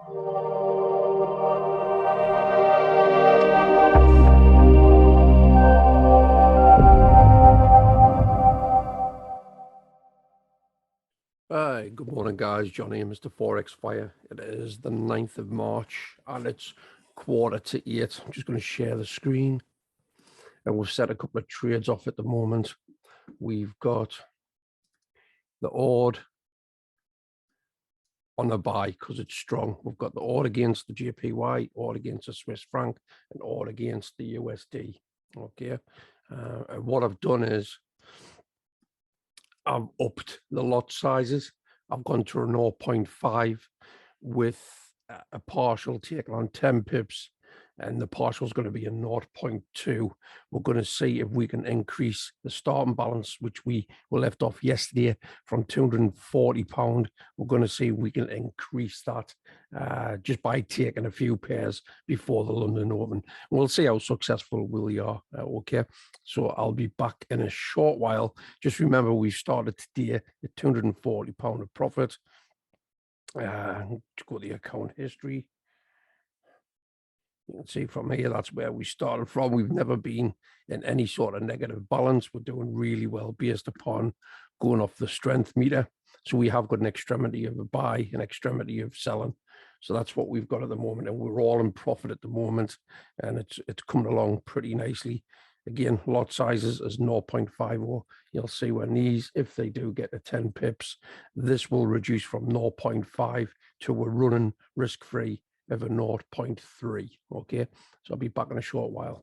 Hi, good morning, guys. John here, Mr. Forex Fire. It is the 9th of March and it's 7:45. I'm just going to share the screen and we've set a couple of trades off at the moment. We've got the odd on the buy because it's strong. We've got the odd against the JPY, odd against the Swiss franc, and odd against the USD. Okay. And what I've done is I've upped the lot sizes. I've gone to a 0.5 with a partial taken on 10 pips, and the partial is going to be a 0.2. We're going to see if we can increase the starting balance, which we were left off yesterday from £240. We're going to see if we can increase that just by taking a few pairs before the London Open. We'll see how successful we are. Okay, so I'll be back in a short while. Just remember, we started today at £240 of profit. To go to the account history, you can see from here, that's where we started from. We've never been in any sort of negative balance. We're doing really well based upon going off the strength meter. So we have got an extremity of a buy, an extremity of selling. So that's what we've got at the moment, and we're all in profit at the moment, and it's coming along pretty nicely. Again, lot sizes is 0.50. You'll see when these, if they do get to 10 pips, this will reduce from 0.5 to we're running risk-free of a 0.3. Okay, so I'll be back in a short while.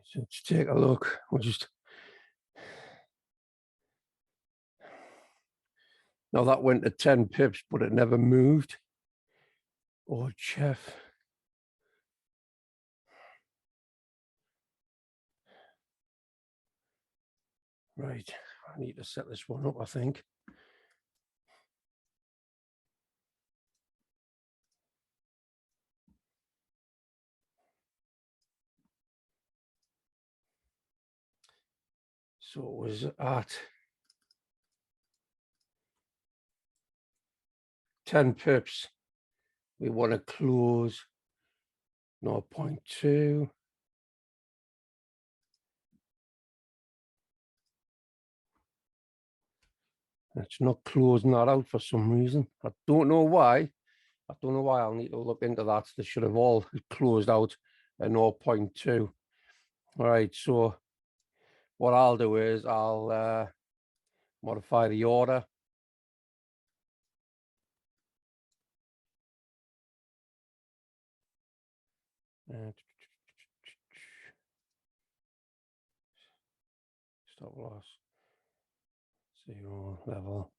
So let's take a look. We'll just now that went to 10 pips, but it never moved. Oh, chef. Right, I need to set this one up, I think. So it was at 10 pips. We want to close 0.2. It's not closing that out for some reason. I don't know why. I don't know why. I'll need to look into that. They should have all closed out at 0.2. All right, so what I'll do is I'll modify the order. Stop loss. 0 level.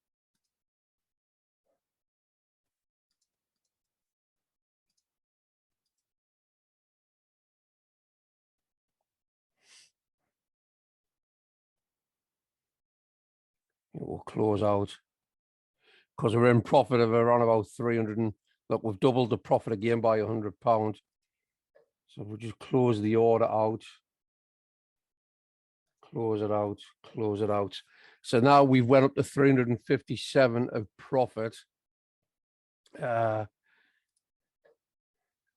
It will close out because we're in profit of around about 300. And look, we've doubled the profit again by £100. So we'll just close the order out. Close it out, close it out. So now we've went up to 357 of profit.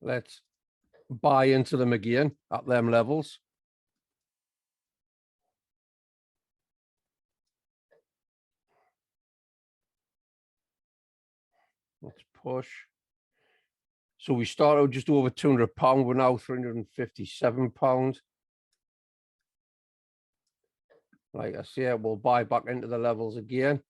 Let's buy into them again at them levels. Let's push. So we started just over £200. We're now £357. Like I said, we'll buy back into the levels again.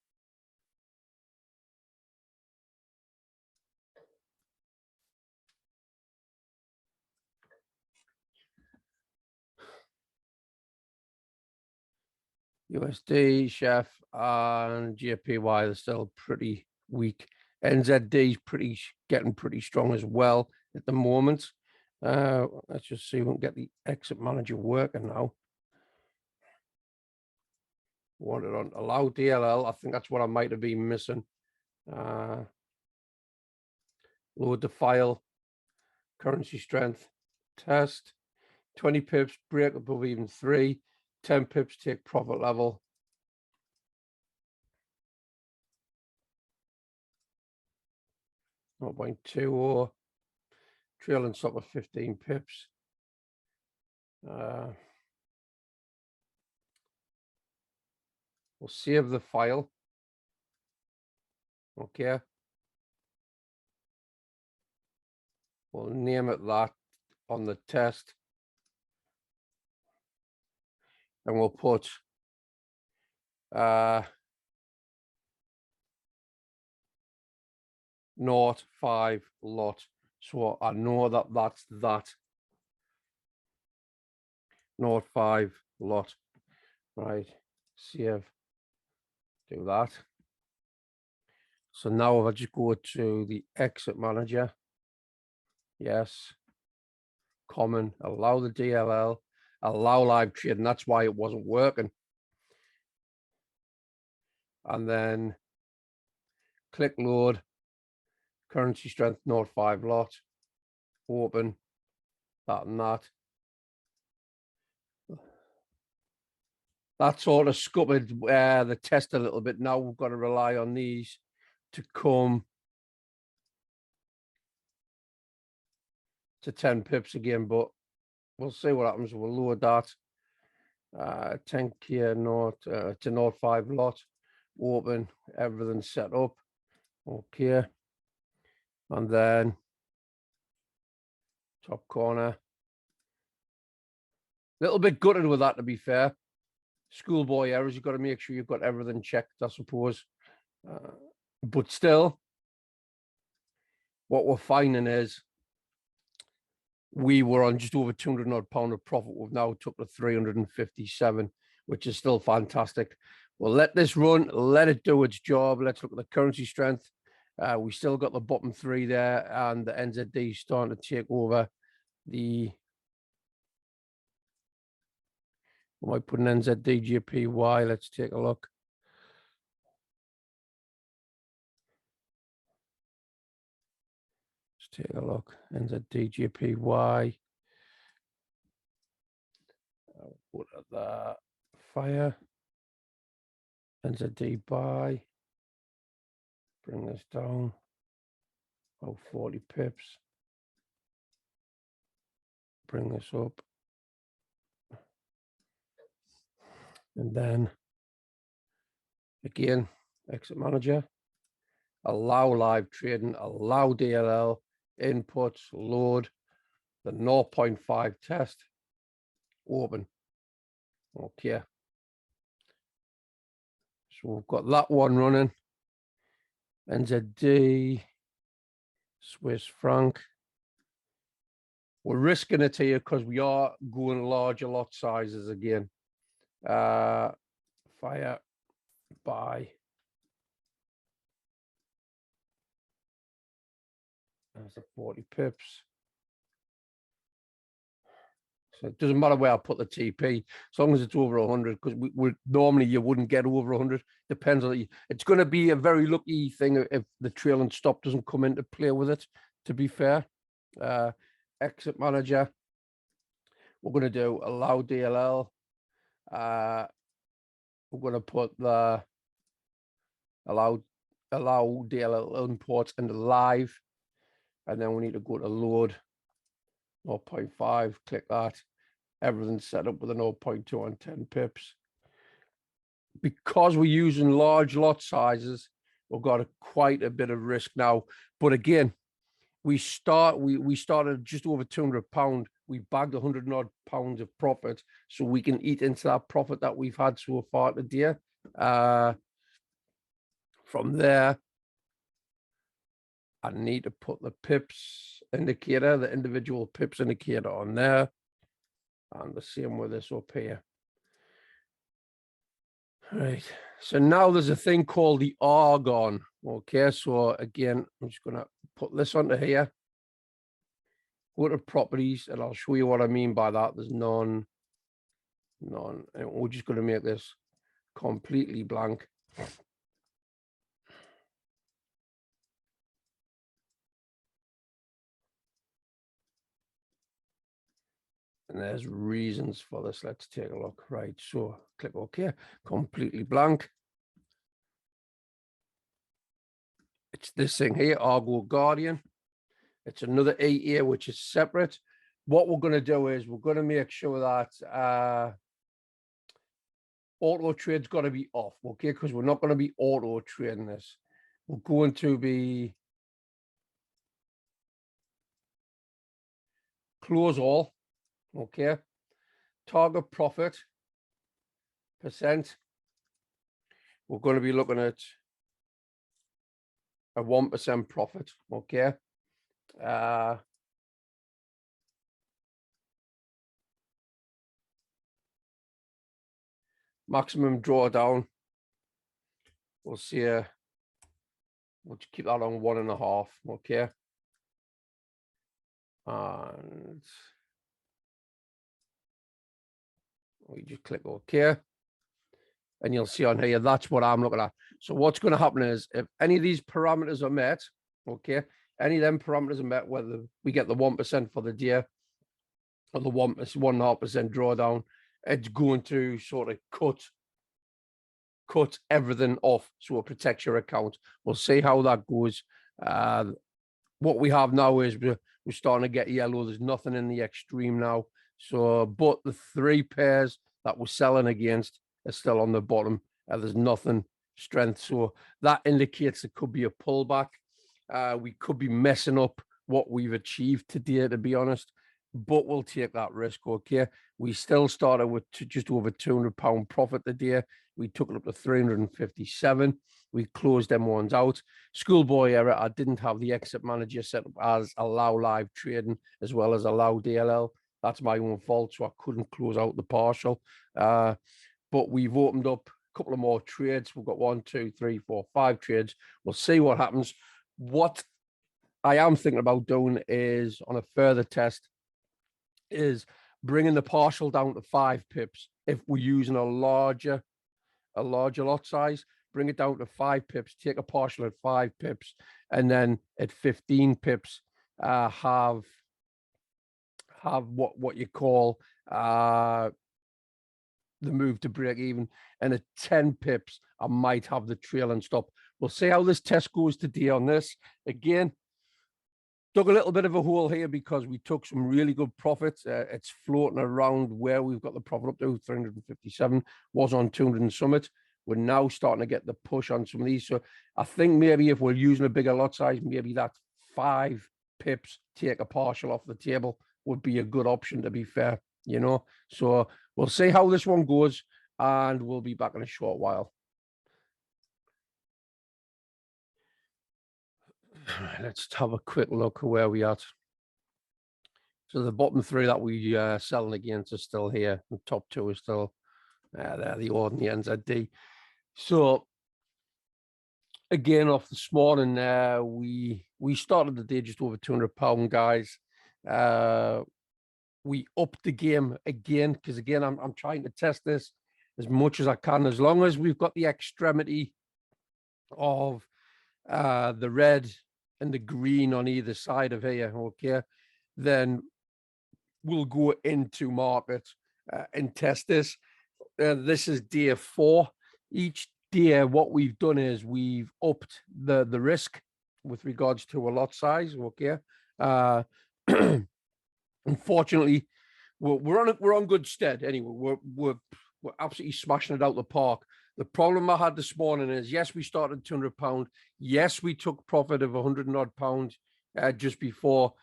USD, Chef, and JPY, they're still pretty weak. NZD is getting pretty strong as well at the moment. Let's just see if we can get the exit manager working now. Want it on allow DLL. I think that's what I might have been missing. Load the file. Currency strength. Test. 20 pips, break above even 3. 10 pips, take profit level. 0.2 or trailing stop of 15 pips. We'll save the file. Okay. We'll name it that on the test. And we'll put 0.5 lot. So I know that that's that. 0.5 lot. Right. Save. Do that. So now if I just go to the exit manager. Yes. Common. Allow the DLL. Allow live trade. And that's why it wasn't working. And then click load. Currency strength 0.5 lot. Open. That and that. That sort of scuppered the test a little bit. Now we've got to rely on these to come to 10 pips again, but we'll see what happens. We'll lower that 10k not to 0.5 lot. Open, everything set up. Okay. And then top corner. Little bit gutted with that, to be fair. Schoolboy errors, you've got to make sure you've got everything checked, I suppose. But still, what we're finding is we were on just over 200 odd pound of profit. We've now took to 357, which is still fantastic. We'll let this run, let it do its job. Let's look at the currency strength. We still got the bottom three there, and the NZD starting to take over the. I might put an NZD JPY. Let's take a look. Let's take a look. NZD JPY. Put the fire. NZD buy. Bring this down. Oh, 40 pips. Bring this up. And then again, exit manager, allow live trading, allow DLL, inputs, load, the 0.5 test, open. Okay. So we've got that one running. NZD, Swiss franc. We're risking it here because we are going larger lot sizes again. Fire, buy. That's the 40 pips. So it doesn't matter where I put the TP, as long as it's over 100, because we normally you wouldn't get over 100. Depends on it's going to be a very lucky thing if the trailing stop doesn't come into play with it, to be fair. Exit manager. We're going to do allow DLL. We're going to put the allow DLL imports into live, and then we need to go to load 0.5. Click that. Everything's set up with a 0.2 on 10 pips. Because we're using large lot sizes, we've got quite a bit of risk now. But again, we started just over £200. We bagged 100 odd pounds of profit, so we can eat into that profit that we've had so far today. From there, I need to put the pips indicator, the individual pips indicator on there, and the same with this up here. Right, so now there's a thing called the argon. Okay, so again, I'm just going to put this onto here. Go to properties, and I'll show you what I mean by that. There's none, and we're just going to make this completely blank. And there's reasons for this. Let's take a look. Right, so click OK, completely blank. It's this thing here, Argo Guardian. It's another 8 here, which is separate. What we're going to do is we're going to make sure that auto trade's got to be off, okay? Because we're not going to be auto trading this. We're going to be close all, okay? Target profit percent. We're going to be looking at a 1% profit, okay? Maximum drawdown. We'll see. We'll keep that on 1.5, okay? And we just click OK. And you'll see on here, that's what I'm looking at. So what's going to happen is if any of these parameters are met, okay, any of them parameters are met, whether we get the 1% for the day or the 1.5% drawdown, it's going to sort of cut everything off so it protects your account. We'll see how that goes. What we have now is we're starting to get yellow. There's nothing in the extreme now. So, but the 3 pairs that we're selling against are still on the bottom. There's nothing strength. So that indicates it could be a pullback. We could be messing up what we've achieved today, to be honest, but we'll take that risk, okay? We still started with just over £200 profit today. We took it up to 357. We closed them ones out. Schoolboy error, I didn't have the exit manager set up as allow live trading as well as allow DLL. That's my own fault, so I couldn't close out the partial. But we've opened up a couple of more trades. We've got 1, 2, 3, 4, 5 trades. We'll see what happens. What I am thinking about doing is, on a further test, is bringing the partial down to 5 pips. If we're using a larger lot size, bring it down to 5 pips, take a partial at 5 pips, and then at 15 pips, have what you call the move to break even, and at 10 pips, I might have the trail and stop. We'll see how this test goes today on this. Again, dug a little bit of a hole here because we took some really good profits. It's floating around where we've got the profit up to 357, was on 200 and summit. We're now starting to get the push on some of these. So I think maybe if we're using a bigger lot size, maybe that 5 pips, take a partial off the table would be a good option, to be fair, you know. So we'll see how this one goes, and we'll be back in a short while. Let's have a quick look at where we are. So the bottom 3 that we selling against are still here. The top 2 are still there, the ordinary NZD. So again, off this morning, we started the day just over £200, guys. We upped the game again because again, I'm trying to test this as much as I can. As long as we've got the extremity of the red and the green on either side of here, okay, then we'll go into market and test this. This is day 4. Each day, what we've done is we've upped the risk with regards to a lot size, okay. Unfortunately, we're on good stead anyway. We're absolutely smashing it out the park. The problem I had this morning is, yes, we started £200. Yes, we took profit of £100 and odd pound just before.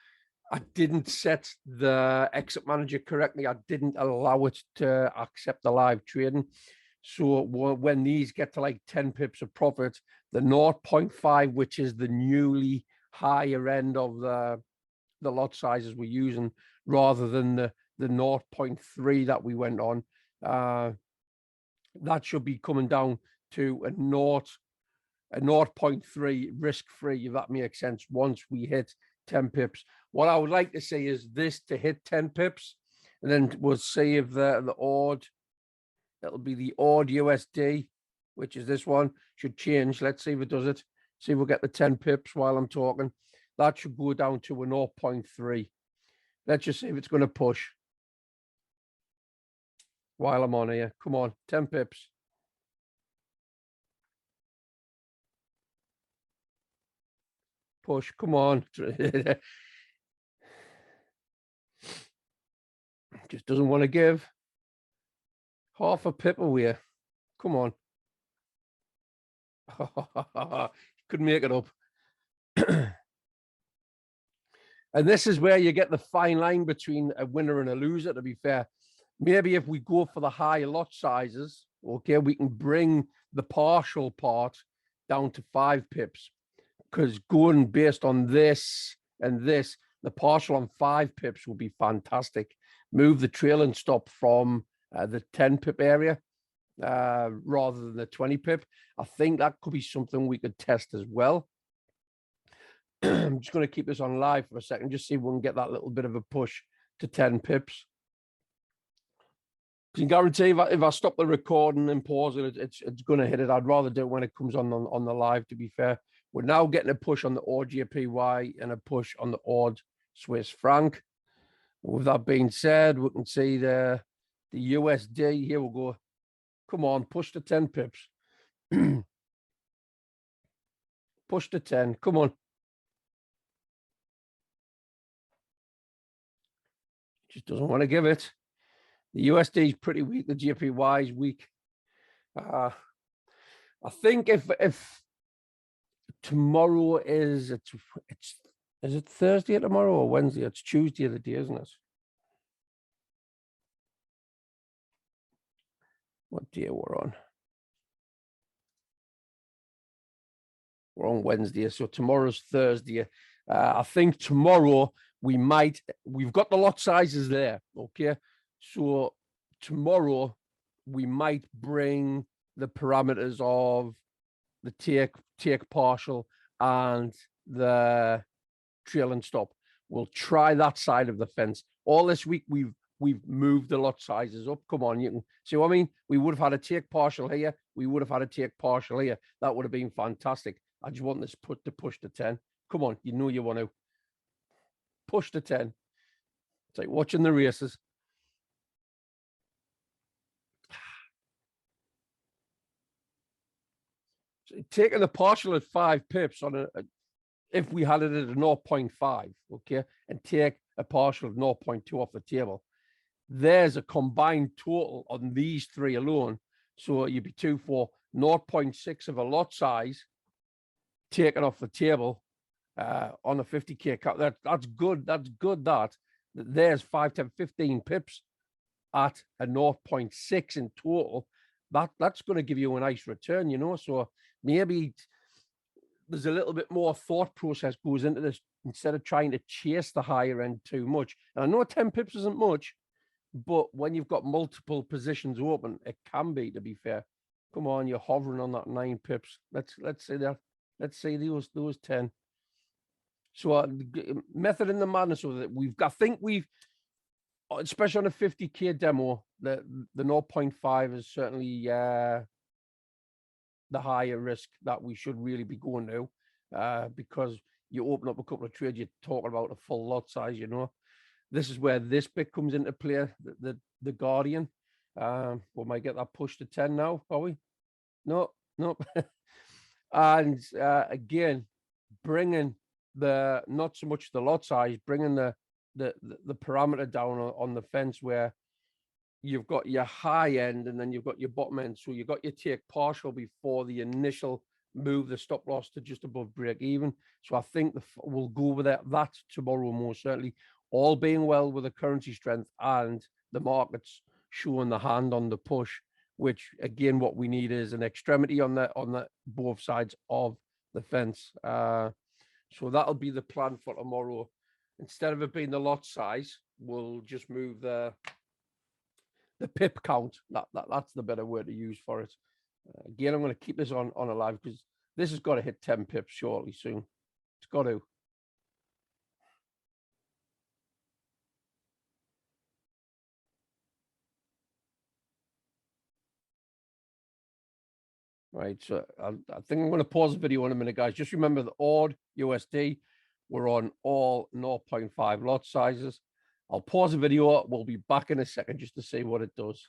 I didn't set the exit manager correctly. I didn't allow it to accept the live trading. So when these get to like 10 pips of profit, the 0.5, which is the newly higher end of the lot sizes we're using, rather than the 0.3 that we went on, that should be coming down to a 0.3 risk-free, if that makes sense, once we hit 10 pips. What I would like to see is this to hit 10 pips, and then we'll see if the odd, it'll be the odd USD, which is this one, should change. Let's see if it does it. See if we'll get the 10 pips while I'm talking. That should go down to a 0.3. Let's just see if it's going to push while I'm on here. Come on, 10 pips. Push. Come on. Just doesn't want to give. Half a pip away. Come on. Couldn't make it up. And this is where you get the fine line between a winner and a loser, to be fair. Maybe if we go for the high lot sizes, okay, we can bring the partial part down to 5 pips. Because going based on this and this, the partial on 5 pips will be fantastic. Move the trailing stop from the 10 pip area rather than the 20 pip. I think that could be something we could test as well. I'm just going to keep this on live for a second, just see if we can get that little bit of a push to 10 pips. I can guarantee if I stop the recording and pause it, it's going to hit it. I'd rather do it when it comes on the live, to be fair. We're now getting a push on the odd JPY and a push on the odd Swiss franc. With that being said, we can see the USD. Here we'll go. Come on, push to 10 pips. Push to 10. Come on. Just doesn't want to give it. The USD is pretty weak. The JPY is weak. I think if tomorrow is it Thursday tomorrow or Wednesday? It's Tuesday of the day, isn't it? What day we're on? We're on Wednesday, so tomorrow's Thursday. I think tomorrow we've got the lot sizes there, okay? So tomorrow we might bring the parameters of the take partial and the trailing stop. We'll try that side of the fence. All this week we've moved the lot sizes up. Come on, you can see what I mean? We would have had a take partial here. We would have had a take partial here. That would have been fantastic. I just want this to push to 10. Come on, you know you want to push to 10. It's like watching the races. So taking the partial at 5 pips on if we had it at a 0.5, okay, and take a partial of 0.2 off the table, there's a combined total on these three alone. So you'd be 2 for 0.6 of a lot size taken off the table on a 50k cap. That's good. That's good. There's 5, 10, 15 pips at a 0.6 in total. That's going to give you a nice return, you know. So maybe there's a little bit more thought process goes into this instead of trying to chase the higher end too much. And I know 10 pips isn't much, but when you've got multiple positions open, it can be, to be fair. Come on, you're hovering on that 9 pips. Let's say that. Let's say those 10. So method in the madness of it. I think we've, especially on a 50k demo, the 0.5 is certainly the higher risk that we should really be going to, because you open up a couple of trades, you're talking about a full lot size, you know. This is where this bit comes into play, the Guardian. We might get that push to 10 now, are we? No. And again, bringing not so much the lot size, bringing the parameter down on the fence where you've got your high end and then you've got your bottom end. So you've got your take partial before the initial move the stop loss to just above break even. So I think we'll go with that tomorrow, most certainly, all being well with the currency strength and the markets showing the hand on the push, which again, what we need is an extremity on the both sides of the fence. So that'll be the plan for tomorrow. Instead of it being the lot size, we'll just move the pip count. That's the better word to use for it. Again, I'm going to keep this on a live because this has got to hit 10 pips shortly soon. It's got to. Right, so I think I'm going to pause the video in a minute, guys. Just remember the odd USD. We're on all 0.5 lot sizes. I'll pause the video. We'll be back in a second just to see what it does.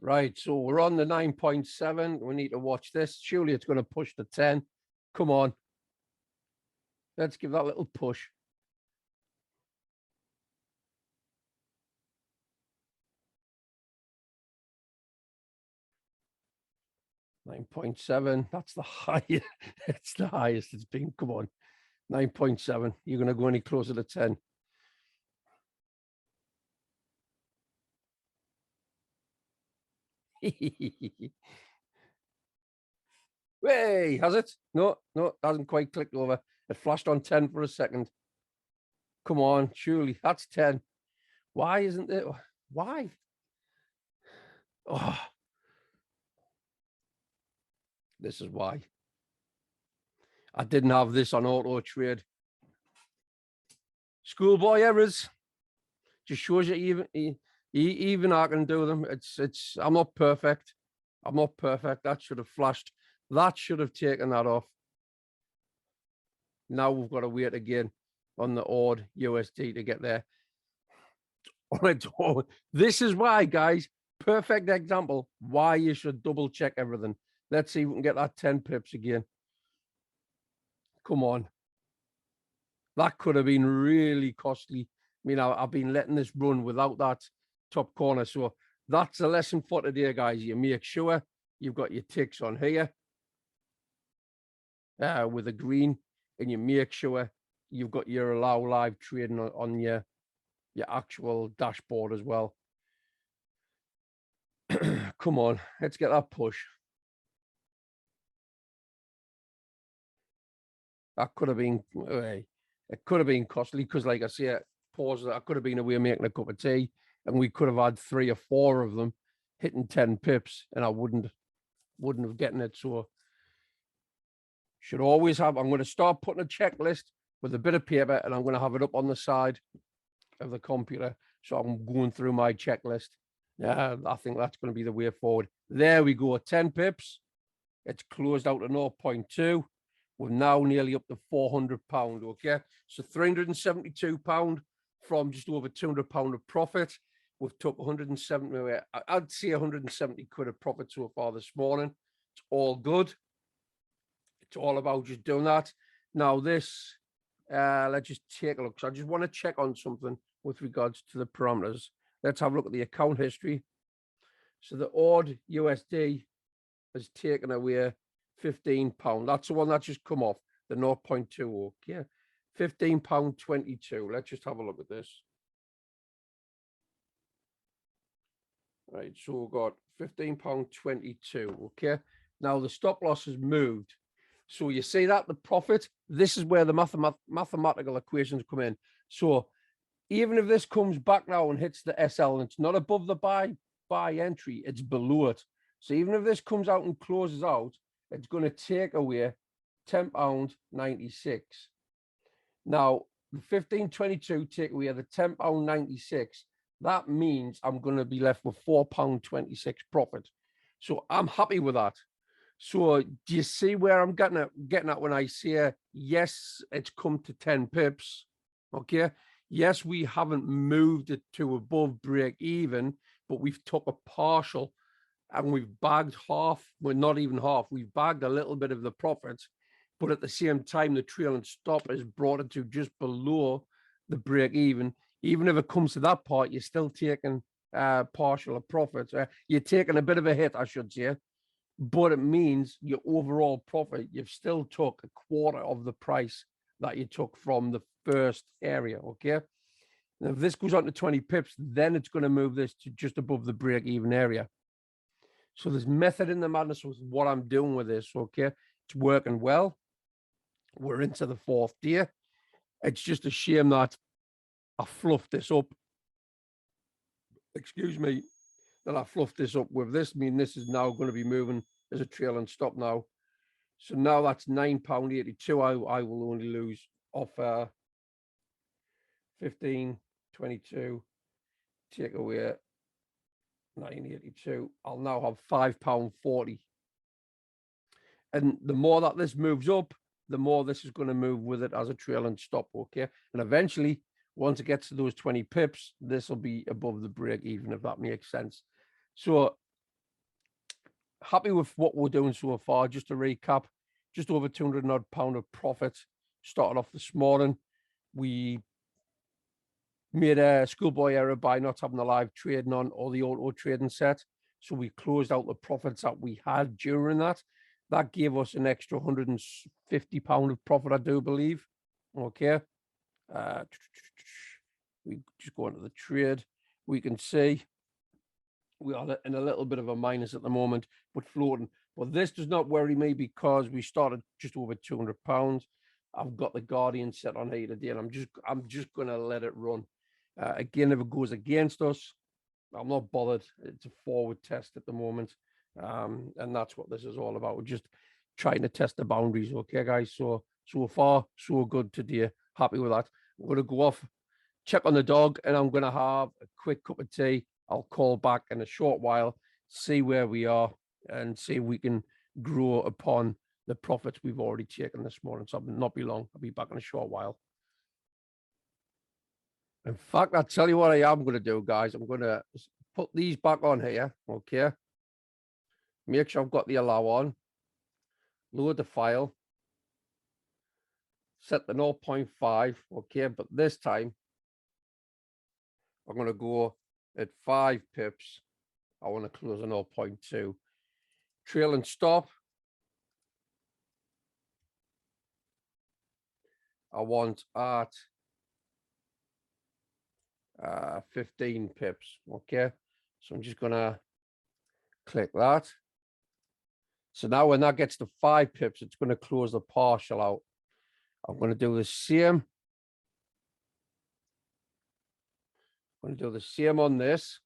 Right, so we're on the 9.7. We need to watch this. Surely it's going to push to 10. Come on. Let's give that a little push. $9.7. That's the highest. It's the highest it's been. Come on. 9.7. You're going to go any closer to 10. Hey, has it? No, it hasn't quite clicked over. It flashed on 10 for a second. Come on, surely that's 10. Why isn't it? Why? Oh, this is why. I didn't have this on auto trade. Schoolboy errors. Just shows you even I can do them. I'm not perfect. I'm not perfect. That should have flashed. That should have taken that off. Now we've got to wait again on the odd USD to get there. This is why, guys, perfect example why you should double check everything. Let's see if we can get that 10 pips again. Come on. That could have been really costly. I mean, I've been letting this run without that top corner. So that's a lesson for today, guys. You make sure you've got your ticks on here with a green, and you make sure you've got your allow live trading on your actual dashboard as well. Come on, let's get that push. That could have been, it could have been costly because, like I say, pause. I could have been away making a cup of tea, and we could have had 3 or 4 of them hitting 10 pips, and I wouldn't have gotten it. So should always have. I'm going to start putting a checklist with a bit of paper, and I'm going to have it up on the side of the computer. So I'm going through my checklist. Yeah, I think that's going to be the way forward. There we go. 10 pips. It's closed out at 0.2. We're now nearly up to £400. Okay, so £372 from just over £200 of profit. We've took 170. I'd say 170 quid of profit so far this morning. It's all good. It's all about just doing that. Now this, let's just take a look. So I just want to check on something with regards to the parameters. Let's have a look at the account history. So the odd USD has taken away £15. That's the one that's just come off the 0.2. Okay, £15.22. Let's just have a look at this. Right, so we've got £15.22. Okay, now the stop loss has moved. So you see that the profit, this is where the mathematical equations come in. So even if this comes back now and hits the SL and it's not above the buy entry, it's below it. So even if this comes out and closes out, it's going to take away £10.96. Now, the 15.22 take away the £10.96. That means I'm going to be left with £4.26 profit. So I'm happy with that. So do you see where I'm getting at when I say, yes, it's come to 10 pips. Okay. Yes, we haven't moved it to above break even, but we've took a partial and we've bagged half. Well, not even half. We've bagged a little bit of the profits, but at the same time, the trailing stop has brought it to just below the break even. Even if it comes to that part, you're still taking partial of profits. You're taking a bit of a hit, I should say. But it means your overall profit, you've still took a quarter of the price that you took from the first area, okay? And if this goes on to 20 pips, then it's going to move this to just above the break-even area. So there's method in the madness with what I'm doing with this, okay? It's working well. We're into the 4th day. It's just a shame that I fluffed this up. Excuse me. That I fluffed this up with this. I mean, this is now going to be moving as a trail and stop now. So now that's £9.82. I will only lose off 15.22. Take away 9.82. I'll now have £5.40. And the more that this moves up, the more this is going to move with it as a trail and stop. Okay. And eventually, once it gets to those 20 pips, this will be above the break even, if that makes sense. So happy with what we're doing so far. Just to recap, just over 200 odd pound of profit. Started off this morning. We made a schoolboy error by not having the live trading on or the auto trading set. So we closed out the profits that we had during that. That gave us an extra £150 of profit, I do believe. Okay. We just go into the trade. We can see we are in a little bit of a minus at the moment, but floating. But this does not worry me because we started just over £200. I've got the Guardian set on here today, and I'm just gonna let it run. Again, if it goes against us, I'm not bothered. It's a forward test at the moment, and that's what this is all about. We're just trying to test the boundaries. Okay, guys. So far, so good today. Happy with that. I'm gonna go off, check on the dog, and I'm gonna have a quick cup of tea. I'll call back in a short while, see where we are, and see if we can grow upon the profits we've already taken this morning. So I'll not be long. I'll be back in a short while. In fact, I'll tell you what I am going to do, guys. I'm going to put these back on here, okay? Make sure I've got the allow on. Load the file. Set the 0.5, okay? But this time, I'm going to go at 5 pips. I want to close a 0.2. Trail and stop. I want at 15 pips, okay? So I'm just gonna click that. So now when that gets to 5 pips, it's going to close the partial out. I'm going to do the same. I'm going to do the same on this.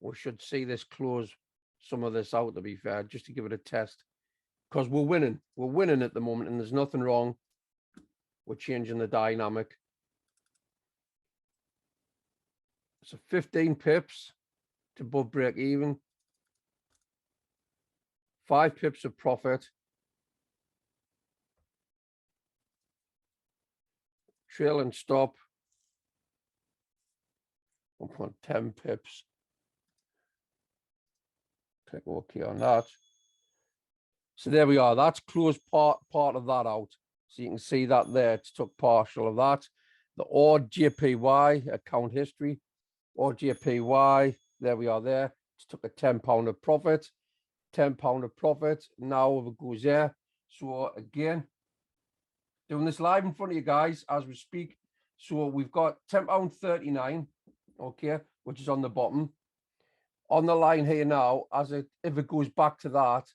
We should see this close some of this out, to be fair, just to give it a test. Because we're winning. We're winning at the moment, and there's nothing wrong. We're changing the dynamic. So 15 pips to above break even. 5 pips of profit. Trail and stop. 1.10 pips. Click OK on that. So there we are. That's closed part of that out. So you can see that there. It's took partial of that. The odd JPY account history. Or JPY. There we are there. It's took a £10 of profit. £10 of profit. Now if it goes there. So again, doing this live in front of you guys as we speak. So we've got £10.39, okay, which is on the bottom. On the line here now, if it goes back to that,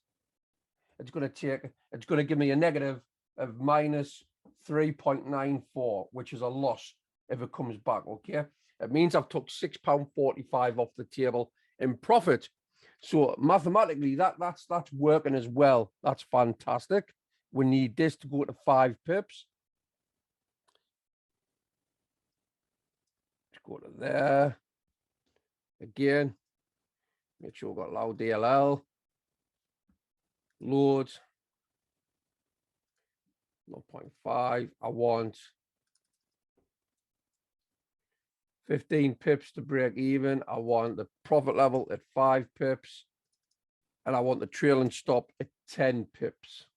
it's going to give me a negative of minus 3.94, which is a loss if it comes back, okay? It means I've took £6.45 off the table in profit. So mathematically, that's working as well. That's fantastic. We need this to go to 5 pips. Let's go to there. Again, make sure we've got allow DLL. Load. 0.5. I want 15 pips to break even. I want the profit level at 5 pips. And I want the trail and stop at 10 pips.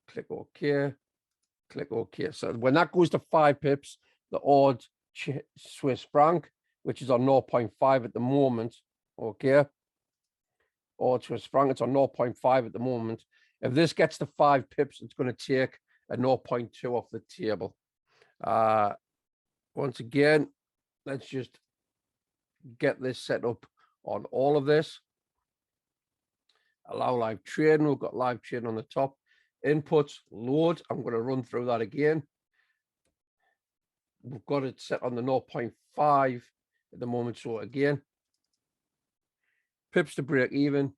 Click OK. Click OK. So when that goes to 5 pips, the odd Swiss franc, which is on 0.5 at the moment, okay? Odd Swiss franc, it's on 0.5 at the moment. If this gets to 5 pips, it's going to take a 0.2 off the table. Once again, let's just get this set up on all of this. Allow live trading. We've got live trading on the top. Inputs, load. I'm going to run through that again. We've got it set on the 0.5 at the moment. So again, pips to break even.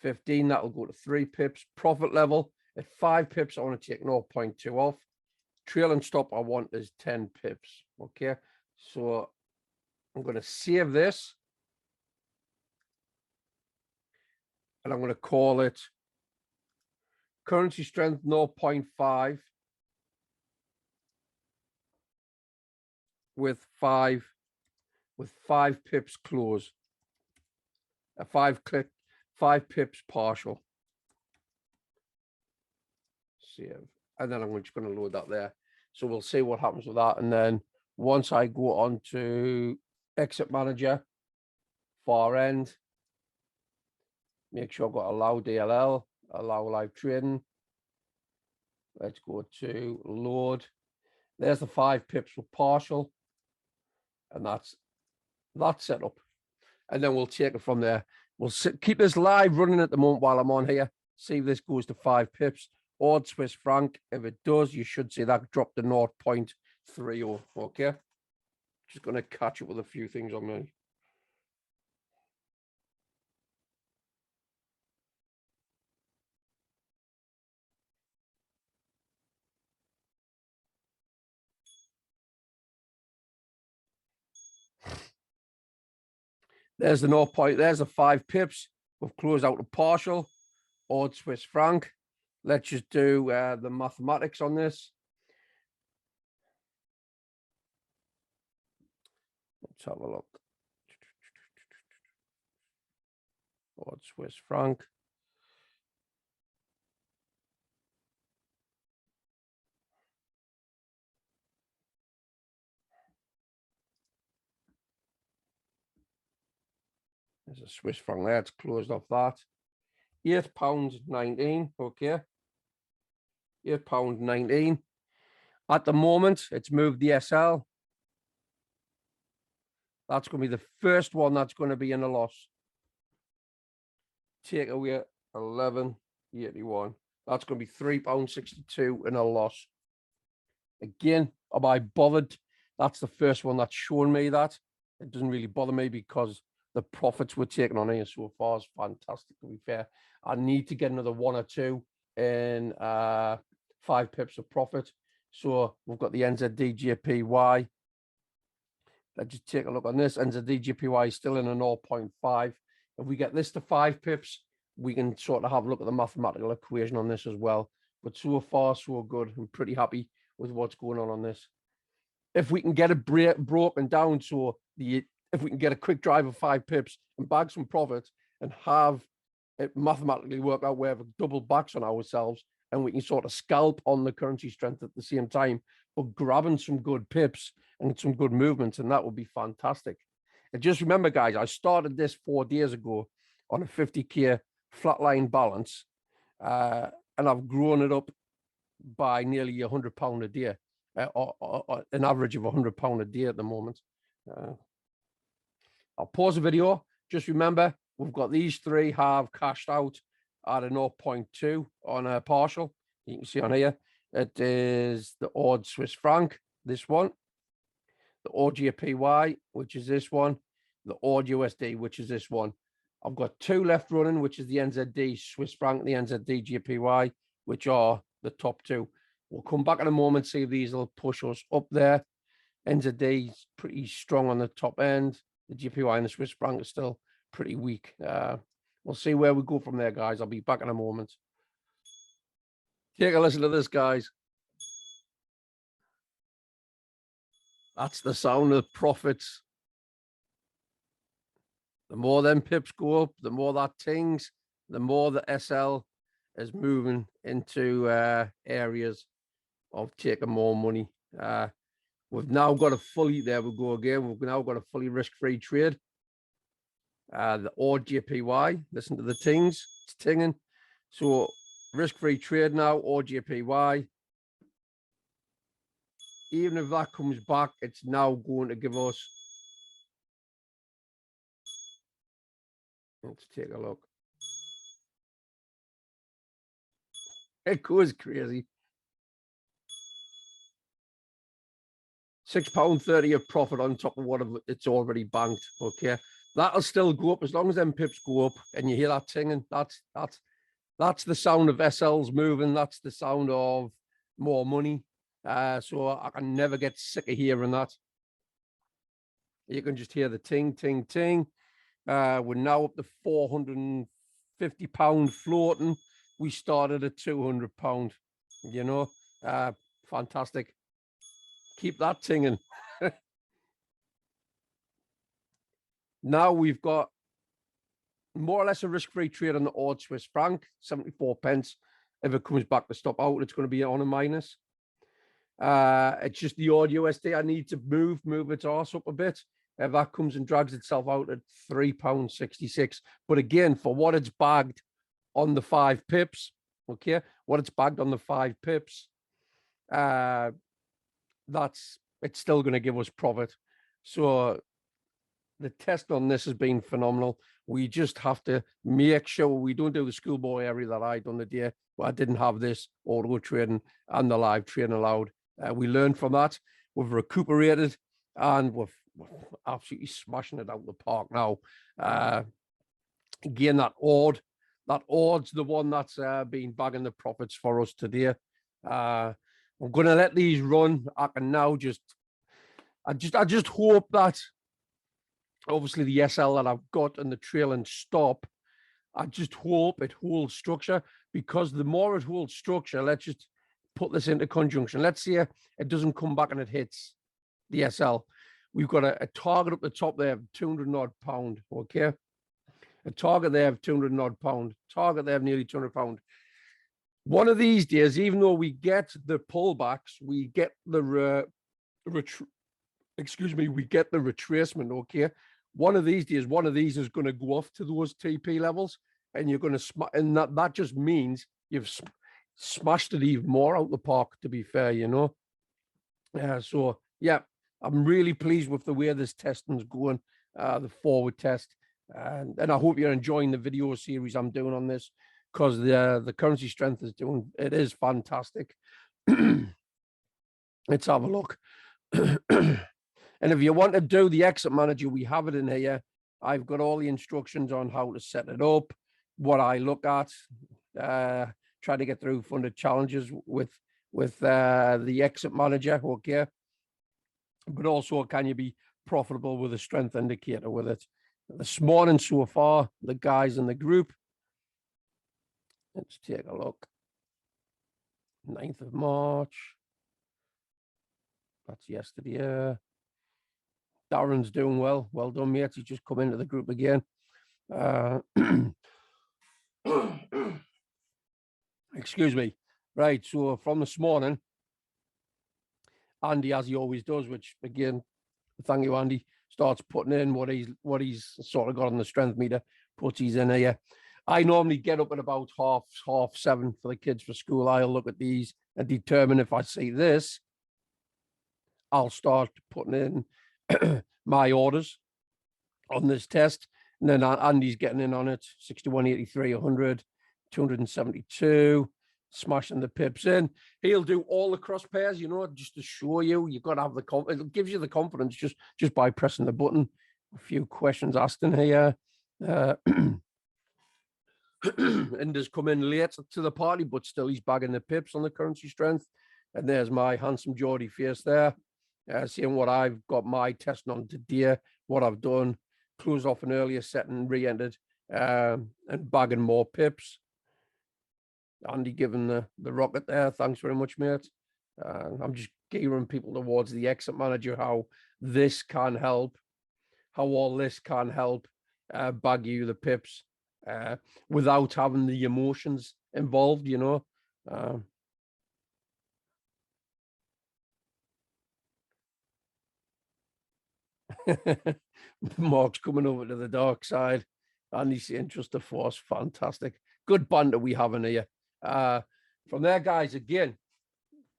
15, that'll go to 3 pips. Profit level at 5 pips, I want to take 0.2 off. Trail and stop I want is 10 pips. Okay, so I'm going to save this. And I'm going to call it currency strength 0.5 with 5 pips close. A 5 pips partial. save, and then I'm just going to load that there. So we'll see what happens with that. And then once I go on to exit manager, far end, make sure I've got allow DLL, allow live trading. Let's go to load. There's the 5 pips with partial, and that's set up. And then we'll take it from there. We'll keep this live running at the moment while I'm on here. See if this goes to 5 pips. Odd Swiss franc. If it does, you should see that drop to 0.30. Okay. Just going to catch up with a few things on me. There's the 0 point. There's the 5 pips. We've closed out a partial. Odd Swiss franc. Let's just do the mathematics on this. Let's have a look. Odd Swiss franc. There's a Swiss franc there. It's closed off that. £8.19. Okay. £8.19. At the moment, it's moved the SL. That's going to be the first one that's going to be in a loss. Take away 11.81. That's going to be £3.62 in a loss. Again, am I bothered? That's the first one that's shown me that. It doesn't really bother me because the profits we're taking on here so far is fantastic, to be fair. I need to get another 1 or 2 in 5 pips of profit. So we've got the NZDJPY. Let's just take a look on this. NZDJPY is still in a 0.5. If we get this to 5 pips, we can sort of have a look at the mathematical equation on this as well. But so far, so good. I'm pretty happy with what's going on this. If we can get it broken down, so if we can get a quick drive of 5 pips and bag some profit and have it mathematically work out where we've double backs on ourselves, and we can sort of scalp on the currency strength at the same time, but grabbing some good pips and some good movements, and that would be fantastic. And just remember, guys, I started this 4 days ago on a 50k flatline balance, and I've grown it up by nearly £100 a day, or an average of £100 a day at the moment. I'll pause the video. Just remember, we've got these 3 have cashed out at a 0.2 on a partial. You can see on here, it is the odd Swiss franc, this one, the odd JPY, which is this one, the odd USD, which is this one. I've got 2 left running, which is the NZD Swiss franc, the NZD JPY, which are the top 2. We'll come back in a moment, see if these will push us up there. NZD is pretty strong on the top end. The JPY and the Swiss franc are still pretty weak. We'll see where we go from there, guys. I'll be back in a moment. Take a listen to this, guys. That's the sound of profits. The more them pips go up, the more that tings, the more the SL is moving into areas of taking more money. We've now got a fully, there we go again, we've now got a fully risk-free trade. The odd JPY, listen to the tings, it's tinging. So risk-free trade now, odd JPY. Even if that comes back, it's now going to give us, let's take a look. It goes crazy. £6.30 of profit on top of what it's already banked. Okay, that'll still go up as long as them pips go up and you hear that tinging. That's the sound of SLs moving. That's the sound of more money. So I can never get sick of hearing that. You can just hear the ting, ting, ting. We're now up to £450 floating. We started at £200. You know, fantastic. Keep that tinging. Now we've got more or less a risk-free trade on the odd Swiss franc, 74 pence. If it comes back to stop out, it's going to be on a minus. It's just the odd USD. I need to move its arse up a bit. If that comes and drags itself out at £3.66. But again, for what it's bagged on the 5 pips, okay, what it's bagged on the 5 pips, it's still going to give us profit. So the test on this has been phenomenal. We just have to make sure we don't do the schoolboy area that I done the day, but I didn't have this auto trading and the live trading allowed. We learned from that. We've recuperated and we're absolutely smashing it out the park now. Again, that odd's the one that's been bagging the profits for us today. I'm going to let these run. I can now I just hope that obviously the SL that I've got and the trail and stop, I just hope it holds structure, because the more it holds structure, let's just put this into conjunction. Let's say it doesn't come back and it hits the SL. We've got a target up the top there of 200 odd pound, okay? A target there of 200 odd pound, target there of nearly 200 pound. One of these days, even though we get the pullbacks, we get the we get the retracement, okay? One of these days, one of these is going to go off to those TP levels, and you're going to and that just means you've smashed it even more out the park, to be fair, you know. So yeah, I'm really pleased with the way this testing's going, the forward test, and I hope you're enjoying the video series I'm doing on this, because the currency strength it is fantastic. Let's have a look. And if you want to do the exit manager, we have it in here. I've got all the instructions on how to set it up, what I look at, try to get through funded challenges with the exit manager, okay? But also, can you be profitable with a strength indicator with it? This morning so far, the guys in the group, let's take a look. 9th of March. That's yesterday. Darren's doing well. Well done, mate. He's just come into the group again. Excuse me. Right, so from this morning, Andy, as he always does, which again, thank you, Andy, starts putting in what he's sort of got on the strength meter, puts his in here. I normally get up at about half 7 for the kids for school. I'll look at these and determine if I see this, I'll start putting in my orders on this test. And then Andy's getting in on it, 61.83, 100, 272, smashing the pips in. He'll do all the cross pairs, you know, just to show you. You've got to have the confidence. It gives you the confidence just by pressing the button. A few questions asked in here. And has come in late to the party, but still he's bagging the pips on the currency strength. And there's my handsome Geordie face there. Seeing what I've got my testing on today, what I've done, closed off an earlier setting, re-entered, and bagging more pips. Andy giving the rocket there. Thanks very much, mate. I'm just gearing people towards the exit manager, how this can help, how all this can help bag you the pips without having the emotions involved, you know. Mark's coming over to the dark side, and he's saying just a force. Fantastic. Good banter we have in here. From there, guys, again,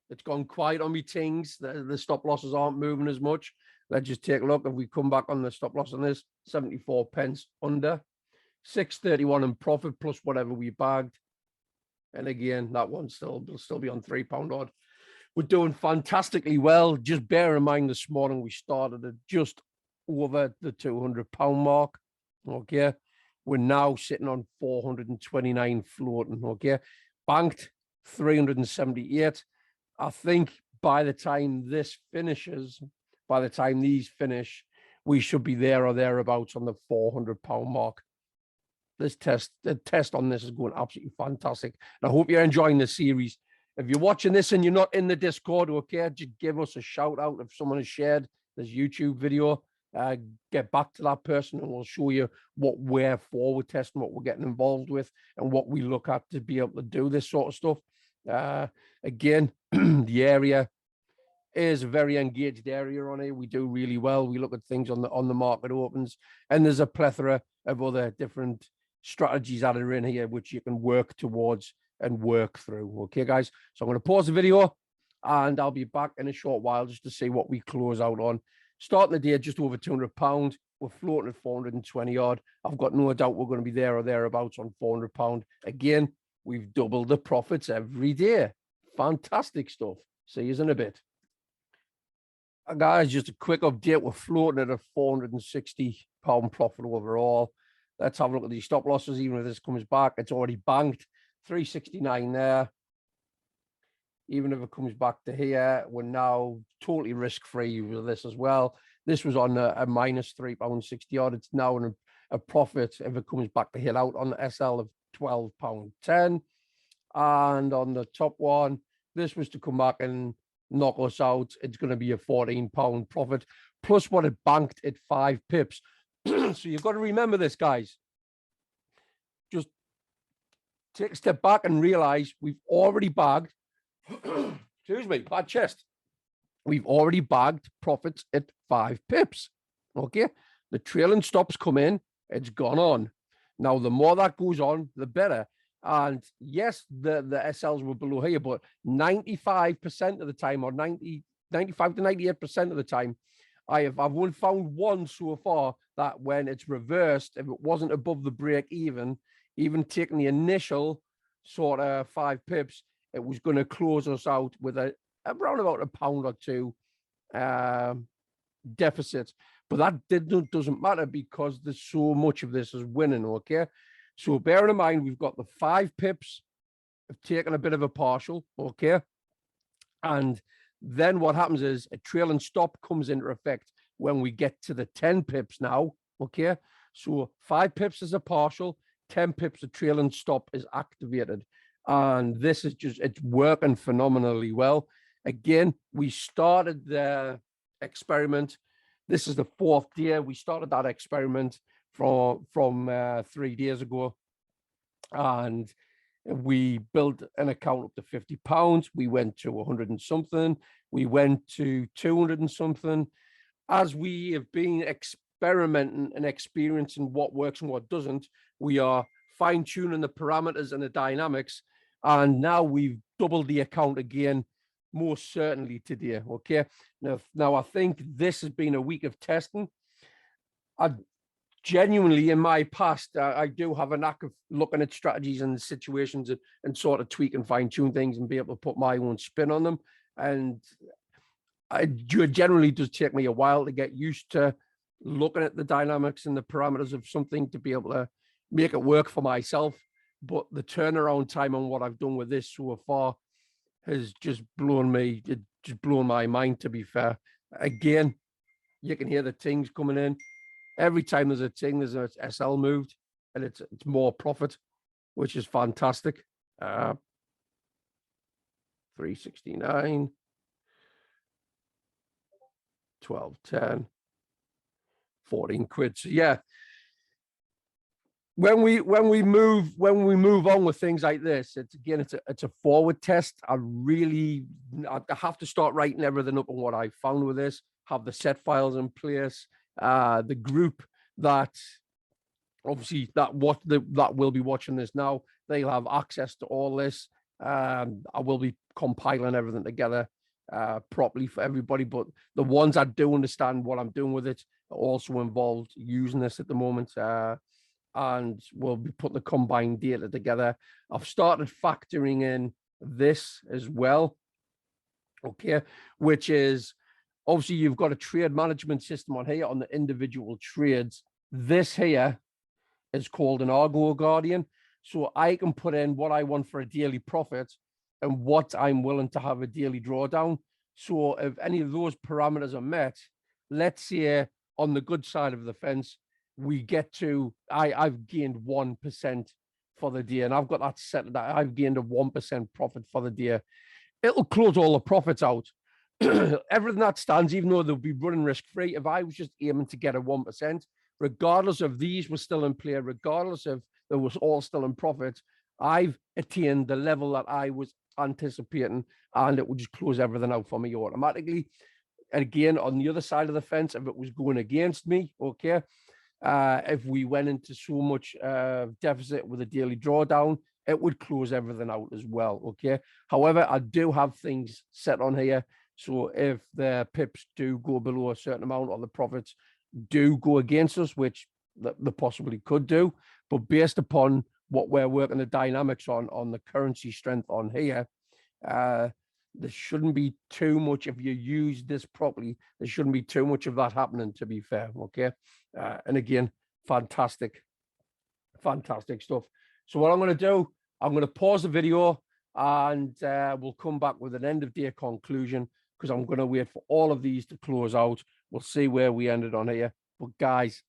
it's gone quiet on me things. The stop losses aren't moving as much. Let's just take a look. If we come back on the stop loss on this, 74 pence under, 631 in profit plus whatever we bagged. And again, that one will still be on £3 odd. We're doing fantastically well. Just bear in mind this morning we started at just over the £200 mark. Okay. We're now sitting on 429 floating. Okay. Banked 378. I think by the time this finishes, by the time these finish, we should be there or thereabouts on the £400 mark. The test on this is going absolutely fantastic. And I hope you're enjoying the series. If you're watching this and you're not in the Discord, okay, just give us a shout out if someone has shared this YouTube video. get back to that person and we'll show you what we're forward testing, what we're getting involved with, and what we look at to be able to do this sort of stuff. Again, the area is a very engaged area on here. We do really well. We look at things on the market opens, and there's a plethora of other different strategies that are in here which you can work towards and work through. Okay, guys. So I'm going to pause the video and I'll be back in a short while just to see what we close out on. Starting the day just over £200. We're floating at 420 odd. I've got no doubt we're going to be there or thereabouts on £400. Again, we've doubled the profits every day. Fantastic stuff. See you in a bit. Guys, just a quick update. We're floating at a £460 profit overall. Let's have a look at these stop losses. Even if this comes back, it's already banked. 369 there. Even if it comes back to here, we're now totally risk-free with this as well. This was on a minus £3.60 odd. It's now in a profit if it comes back to hit out on the SL of £12.10. And on the top one, this was to come back and knock us out. It's going to be a £14 profit, plus what it banked at 5 pips. So you've got to remember this, guys. Just take a step back and realize we've already bagged, excuse me, bad chest. We've already bagged profits at 5 pips. Okay. The trailing stops come in, it's gone on. Now, the more that goes on, the better. And yes, the SLs were below here, but 95% of the time, or 95 to 98% of the time, I've only found one so far that when it's reversed, if it wasn't above the break even taking the initial sort of 5 pips, it was going to close us out with around about £1 or £2 deficit. But that doesn't matter because there's so much of this is winning, okay? So bearing in mind, we've got the 5 pips have taken a bit of a partial, okay? And then what happens is a trailing stop comes into effect when we get to the 10 pips now, okay? So 5 pips is a partial, 10 pips a trailing stop is activated. And this is just, it's working phenomenally well. Again, we started the experiment. This is the 4th day. We started that experiment from 3 days ago, and we built an account up to £50. We went to 100 and something. We went to 200 and something. As we have been experimenting and experiencing what works and what doesn't, we are fine-tuning the parameters and the dynamics, and now we've doubled the account again, most certainly today. Okay, now I think this has been a week of testing. Genuinely, in my past, I do have a knack of looking at strategies and situations and sort of tweak and fine tune things and be able to put my own spin on them. And it generally does take me a while to get used to looking at the dynamics and the parameters of something to be able to make it work for myself. But the turnaround time on what I've done with this so far has just blown my mind, to be fair. Again, you can hear the tings coming in. Every time there's a ting, there's an SL moved, and it's more profit, which is fantastic. 369, 12.10, 14 quid. So yeah, when we move on with things like this, it's a forward test. I have to start writing everything up on what I found with this, have the set files in place. The group that obviously that will be watching this now, they'll have access to all this. I will be compiling everything together properly for everybody, but the ones that do understand what I'm doing with it are also involved using this at the moment, and we'll be putting the combined data together. I've started factoring in this as well, okay, which is obviously you've got a trade management system on here on the individual trades. This here is called an Argo Guardian. So I can put in what I want for a daily profit and what I'm willing to have a daily drawdown. So if any of those parameters are met, let's say on the good side of the fence, we get to, I've gained 1% for the day, and I've got that set that I've gained a 1% profit for the day. It'll close all the profits out. everything that stands, even though they'll be running risk-free, if I was just aiming to get a 1%, regardless of these were still in play, regardless of they was all still in profit, I've attained the level that I was anticipating, and it would just close everything out for me automatically. And again, on the other side of the fence, if it was going against me, okay, if we went into so much deficit with a daily drawdown, it would close everything out as well, okay? However, I do have things set on here. So if the pips do go below a certain amount or the profits do go against us, which they possibly could do, but based upon what we're working the dynamics on the currency strength on here, there shouldn't be too much, if you use this properly, there shouldn't be too much of that happening, to be fair, okay? And again, fantastic stuff. So what I'm going to do, I'm going to pause the video and we'll come back with an end of day conclusion, because I'm going to wait for all of these to close out. We'll see where we ended on here. But guys,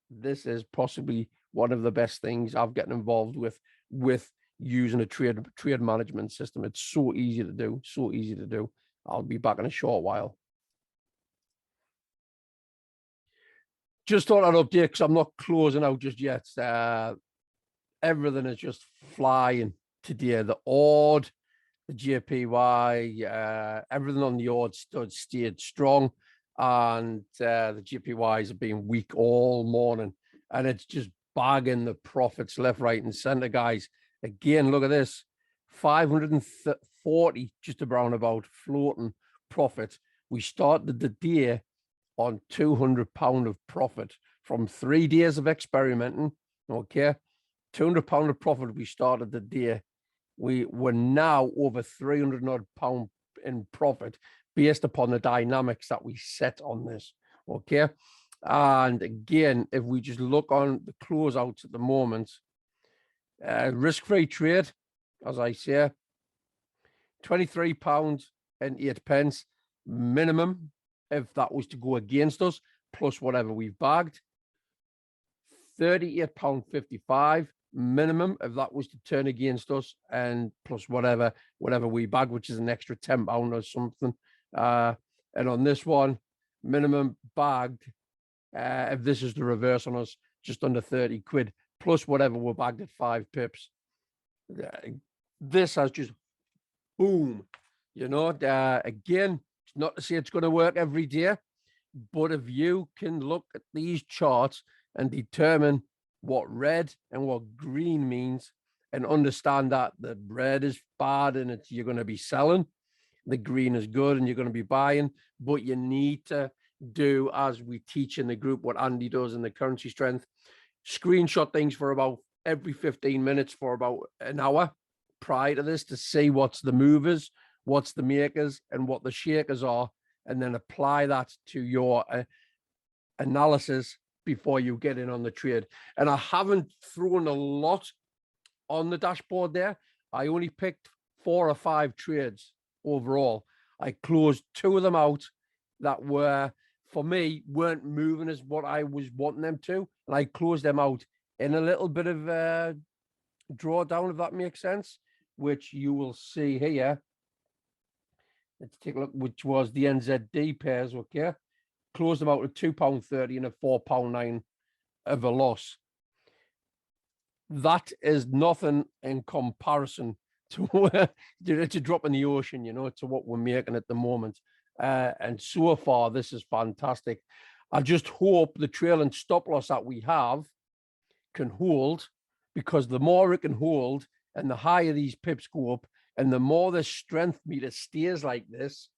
this is possibly one of the best things I've gotten involved with using a trade management system. It's so easy to do, so easy to do. I'll be back in a short while. Just thought I'd update because I'm not closing out just yet. Everything is just flying today. The odd, the JPY, everything on the odd stayed strong, and the JPYs have been weak all morning, and it's just bagging the profits left, right, and center, guys. Again, look at this, 540 just around about floating profit. We started the day on £200 of profit from 3 days of experimenting. Okay, £200 of profit. We started the day. We were now over £300 odd in profit based upon the dynamics that we set on this. Okay, and again, if we just look on the closeouts at the moment, risk-free trade, as I say, £23.08 minimum if that was to go against us, plus whatever we've bagged. £38.55 minimum if that was to turn against us, and plus whatever we bag, which is an extra £10 or something. And on this one, minimum bagged, if this is the reverse on us, just under 30 quid, plus whatever we're bagged at 5 pips. This has just boom, you know. Again, it's not to say it's going to work every day, but if you can look at these charts and determine what red and what green means, and understand that the red is bad and you're going to be selling, the green is good and you're going to be buying, but you need to do, as we teach in the group, what Andy does in the currency strength, screenshot things for about every 15 minutes for about an hour prior to this to see what's the movers, what's the makers, and what the shakers are, and then apply that to your analysis before you get in on the trade. And I haven't thrown a lot on the dashboard there. I only picked 4 or 5 trades overall. I closed 2 of them out that were, for me, weren't moving as what I was wanting them to, and I closed them out in a little bit of drawdown, if that makes sense, which you will see here. Let's take a look, which was the NZD pairs. Okay, closed them out at £2.30 and a £4.9 of a loss. That is nothing in comparison to it's a drop in the ocean, you know, to what we're making at the moment. And so far, this is fantastic. I just hope the trailing stop loss that we have can hold, because the more it can hold and the higher these pips go up and the more the strength meter stays like this,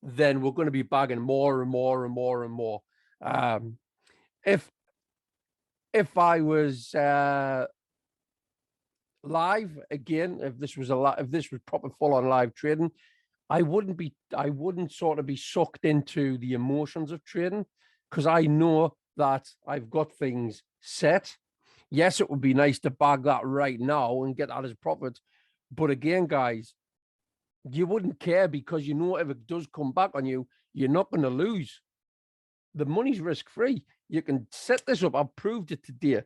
then we're going to be bagging more and more and more and more. If I was live again, if this was proper full on live trading, I wouldn't sort of be sucked into the emotions of trading, because I know that I've got things set. Yes, it would be nice to bag that right now and get that as profit. But again, guys, you wouldn't care, because you know if it does come back on you, you're not going to lose. The money's risk-free. You can set this up. I've proved it today.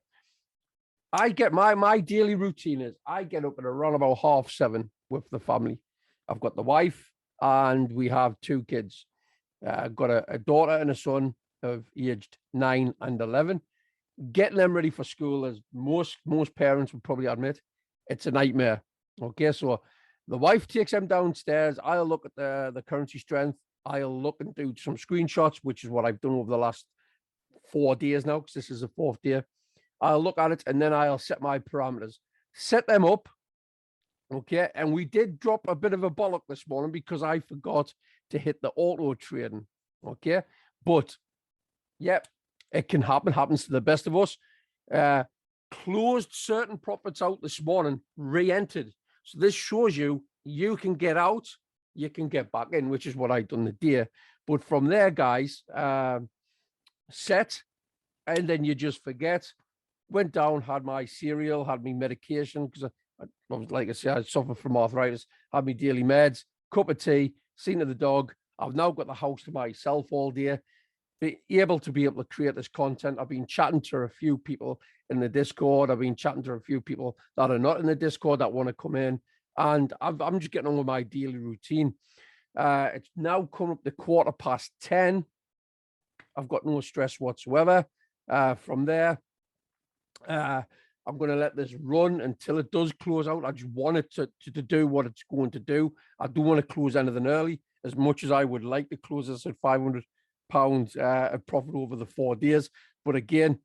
I get my daily routine is I get up at around about 7:30 with the family. I've got the wife and we have 2 kids. I've got a daughter and a son of aged 9 and 11. Getting them ready for school, as most parents would probably admit, it's a nightmare. Okay, so the wife takes them downstairs. I'll look at the currency strength. I'll look and do some screenshots, which is what I've done over the last 4 days now, because this is the 4th day. I'll look at it and then I'll set my parameters, set them up. Okay, and we did drop a bit of a bollock this morning because I forgot to hit the auto trading. Okay, but yep, it can happen, happens to the best of us. Closed certain profits out this morning, re-entered. So this shows you can get out, you can get back in, which is what I've done the day. But from there, guys, set, and then you just forget. Went down, had my cereal, had my medication, because I was, like I said, I suffer from arthritis, had my daily meds, cup of tea, seen to the dog. I've now got the house to myself all day. Be able to create this content. I've been chatting to a few people in the Discord. I've been chatting to a few people that are not in the Discord that want to come in. And I'm just getting on with my daily routine. It's now come up to 10:15. I've got no stress whatsoever. From there, I'm going to let this run until it does close out. I just want it to do what it's going to do. I don't want to close anything early, as much as I would like to close this at £500 of profit over the 4 days. But again,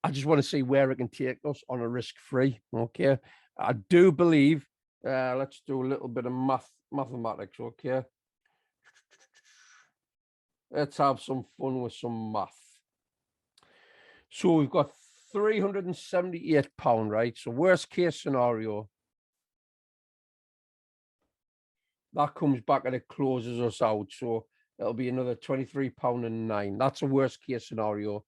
I just want to see where it can take us on a risk-free. Okay, I do believe. Let's do a little bit of mathematics. Okay, let's have some fun with some math. So we've got £378, right? So worst case scenario, that comes back and it closes us out. So it'll be another £23.09. That's a worst case scenario.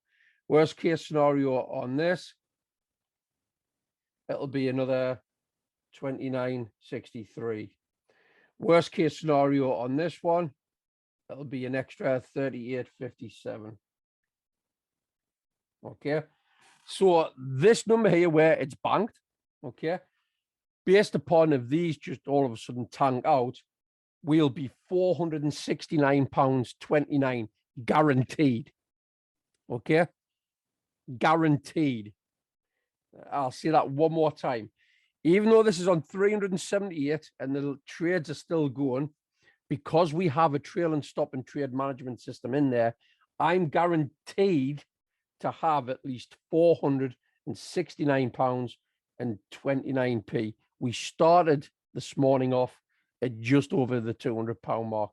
Worst case scenario on this, it'll be another £29.63. Worst case scenario on this one, it'll be an extra £38.57. Okay. So this number here, where it's banked, okay, based upon if these just all of a sudden tank out, we'll be £469.29 guaranteed. Okay, guaranteed. I'll say that one more time. Even though this is on 378 and the trades are still going, because we have a trail and stop and trade management system in there, I'm guaranteed to have at least £469.29. We started this morning off at just over the £200 mark.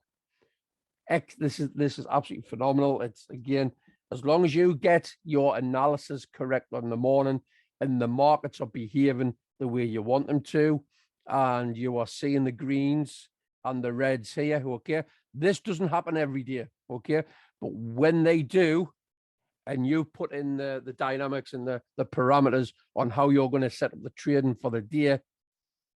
This is absolutely phenomenal. It's, again, as long as you get your analysis correct on the morning and the markets are behaving the way you want them to, and you are seeing the greens and the reds here, okay, this doesn't happen every day, okay, but when they do, and you put in the dynamics and the parameters on how you're going to set up the trading for the day,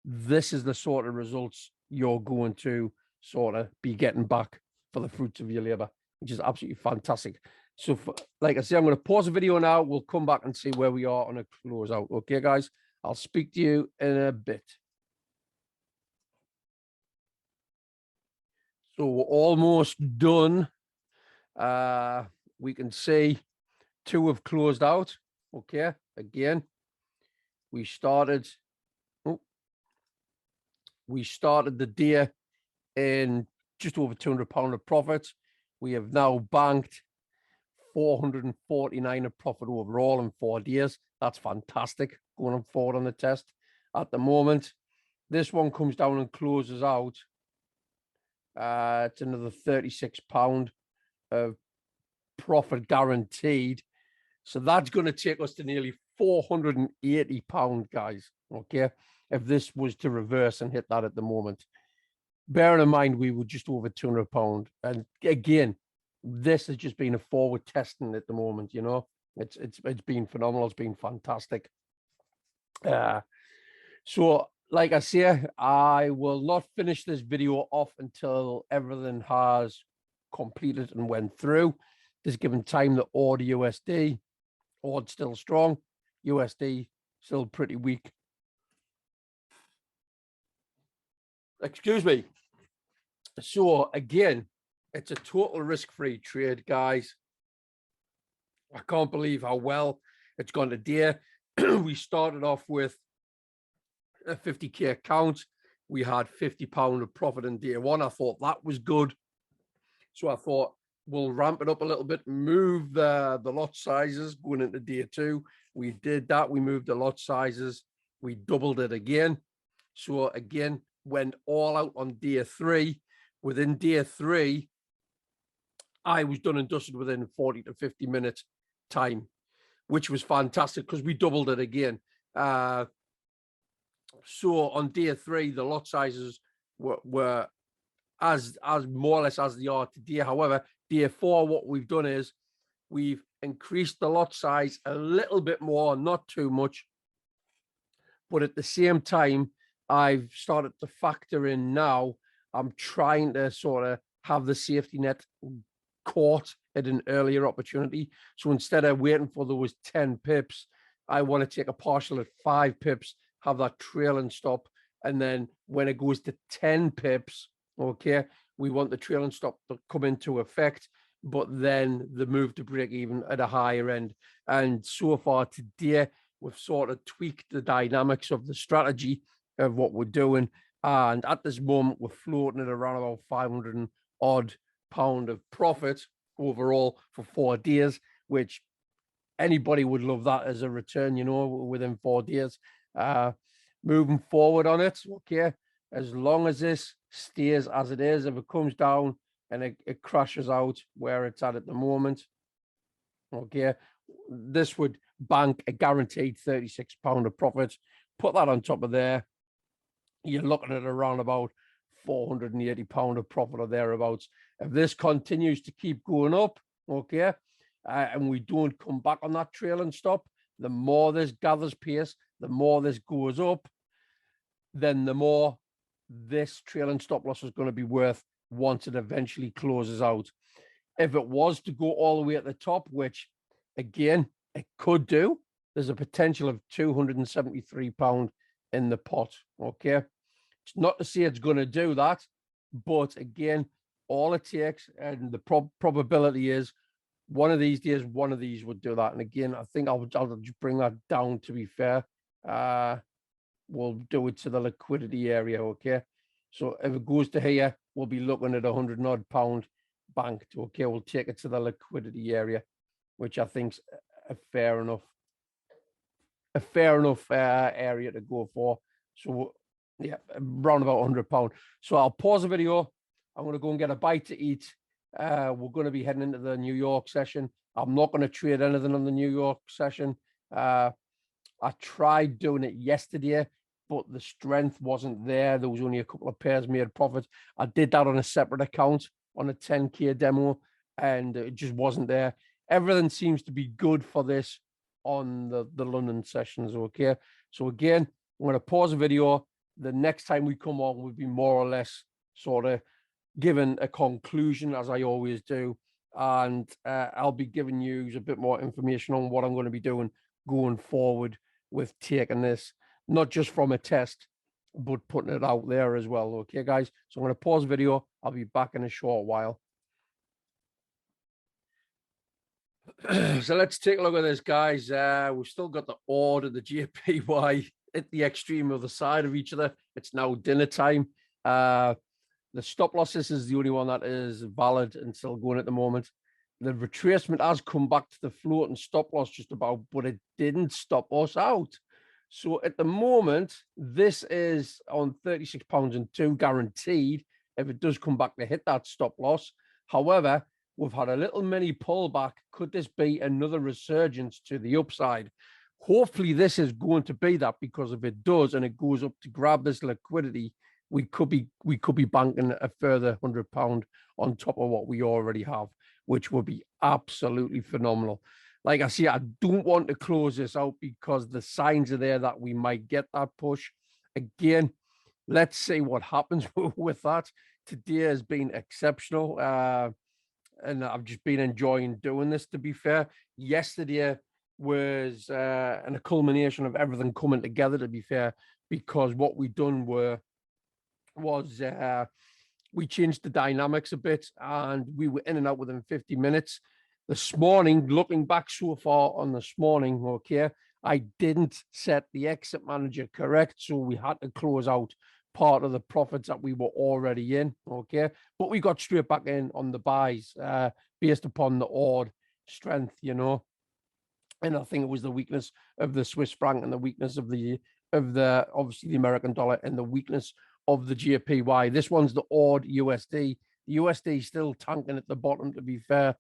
this is the sort of results you're going to sort of be getting back for the fruits of your labor, which is absolutely fantastic. So, like I say, I'm going to pause the video now. We'll come back and see where we are on a closeout. Okay, guys? I'll speak to you in a bit. So we're almost done. We can see 2 have closed out. Okay, again, we started the day in just over £200 of profit. We have now banked £449 of profit overall in 4 days. That's fantastic going forward on the test. At the moment, this one comes down and closes out. It's another £36 of profit guaranteed. So that's going to take us to nearly £480, guys. Okay, if this was to reverse and hit that at the moment. Bearing in mind we were just over £200, and again, this has just been a forward testing at the moment. You know, it's been phenomenal. It's been fantastic. So, like I say, I will not finish this video off until everything has completed and went through. Just given time, the AUD USD, AUD still strong, USD still pretty weak. Excuse me. So again, It's a total risk-free trade, guys. I can't believe how well it's gone today. We started off with a 50k account. We had £50 of profit in day one. I thought that was good. So I thought we'll ramp it up a little bit, move the lot sizes going into day two. We did that. We moved the lot sizes. We doubled it again. So again, went all out on day three. Within day three, I was done and dusted within 40 to 50 minutes time, which was fantastic because we doubled it again. So on day three, the lot sizes were as more or less as they are today. However, day four, what we've done is we've increased the lot size a little bit more, not too much. But at the same time, I've started to factor in now, I'm trying to sort of have the safety net caught at an earlier opportunity. So instead of waiting for those 10 pips, I want to take a partial at 5 pips, have that trailing stop. And then when it goes to 10 pips, okay, we want the trailing stop to come into effect, but then the move to break even at a higher end. And so far today, we've sort of tweaked the dynamics of the strategy of what we're doing. And at this moment, we're floating at around about 500 and odd pound of profit overall for 4 days, which anybody would love that as a return, you know, within 4 days. Moving forward on it, okay, as long as this stays as it is, if it comes down and it crashes out where it's at the moment, okay, this would bank a guaranteed £36 of profit. Put that on top of there, you're looking at around about £480 of profit or thereabouts. If this continues to keep going up, okay, and we don't come back on that trailing stop, the more this gathers pace, the more this goes up, then the more this trailing stop loss is going to be worth once it eventually closes out. If it was to go all the way at the top, which again, it could do, there's a potential of £273 in the pot, okay? It's not to say it's going to do that, but again, all it takes and the probability is one of these days, one of these would do that. And again, I think I'll just bring that down, to be fair. We'll do it to the liquidity area, okay? So if it goes to here, we'll be looking at £100 odd banked, okay? We'll take it to the liquidity area, which I think's a fair enough area to go for. So yeah, around about £100. So I'll pause the video. I'm going to go and get a bite to eat. We're going to be heading into the New York session. I'm not going to trade anything on the New York session. I tried doing it yesterday, but the strength wasn't there. There was only a couple of pairs made profit. I did that on a separate account on a 10k demo, and it just wasn't there. Everything seems to be good for this on the London sessions, okay? So again, I'm going to pause the video. The next time we come on, we'll be more or less sort of given a conclusion, as I always do, and I'll be giving you a bit more information on what I'm going to be doing going forward with taking this, not just from a test, but putting it out there as well. Okay, guys? So I'm going to pause the video. I'll be back in a short while. So let's take a look at this, guys. We've still got the order, the JPY at the extreme of the side of each other. It's now dinner time. The stop losses is the only one that is valid and still going at the moment. The retracement has come back to the float and stop loss just about, but it didn't stop us out. So at the moment, this is on £36.02 guaranteed if it does come back to hit that stop loss. However, we've had a little mini pullback. Could this be another resurgence to the upside? Hopefully this is going to be that, because if it does and it goes up to grab this liquidity, we could be banking a further £100 on top of what we already have, which would be absolutely phenomenal. Like I say, I don't want to close this out because the signs are there that we might get that push. Again, let's see what happens with that. Today has been exceptional. And I've just been enjoying doing this, to be fair. Yesterday was a culmination of everything coming together, to be fair, because what we done was we changed the dynamics a bit, and we were in and out within 50 minutes. This morning, looking back so far on this morning, okay, I didn't set the exit manager correct, so we had to close out part of the profits that we were already in, okay? But we got straight back in on the buys based upon the odd strength, you know. And I think it was the weakness of the Swiss franc and the weakness of the obviously the American dollar and the weakness of the JPY. This one's the odd USD. The USD is still tanking at the bottom, to be fair.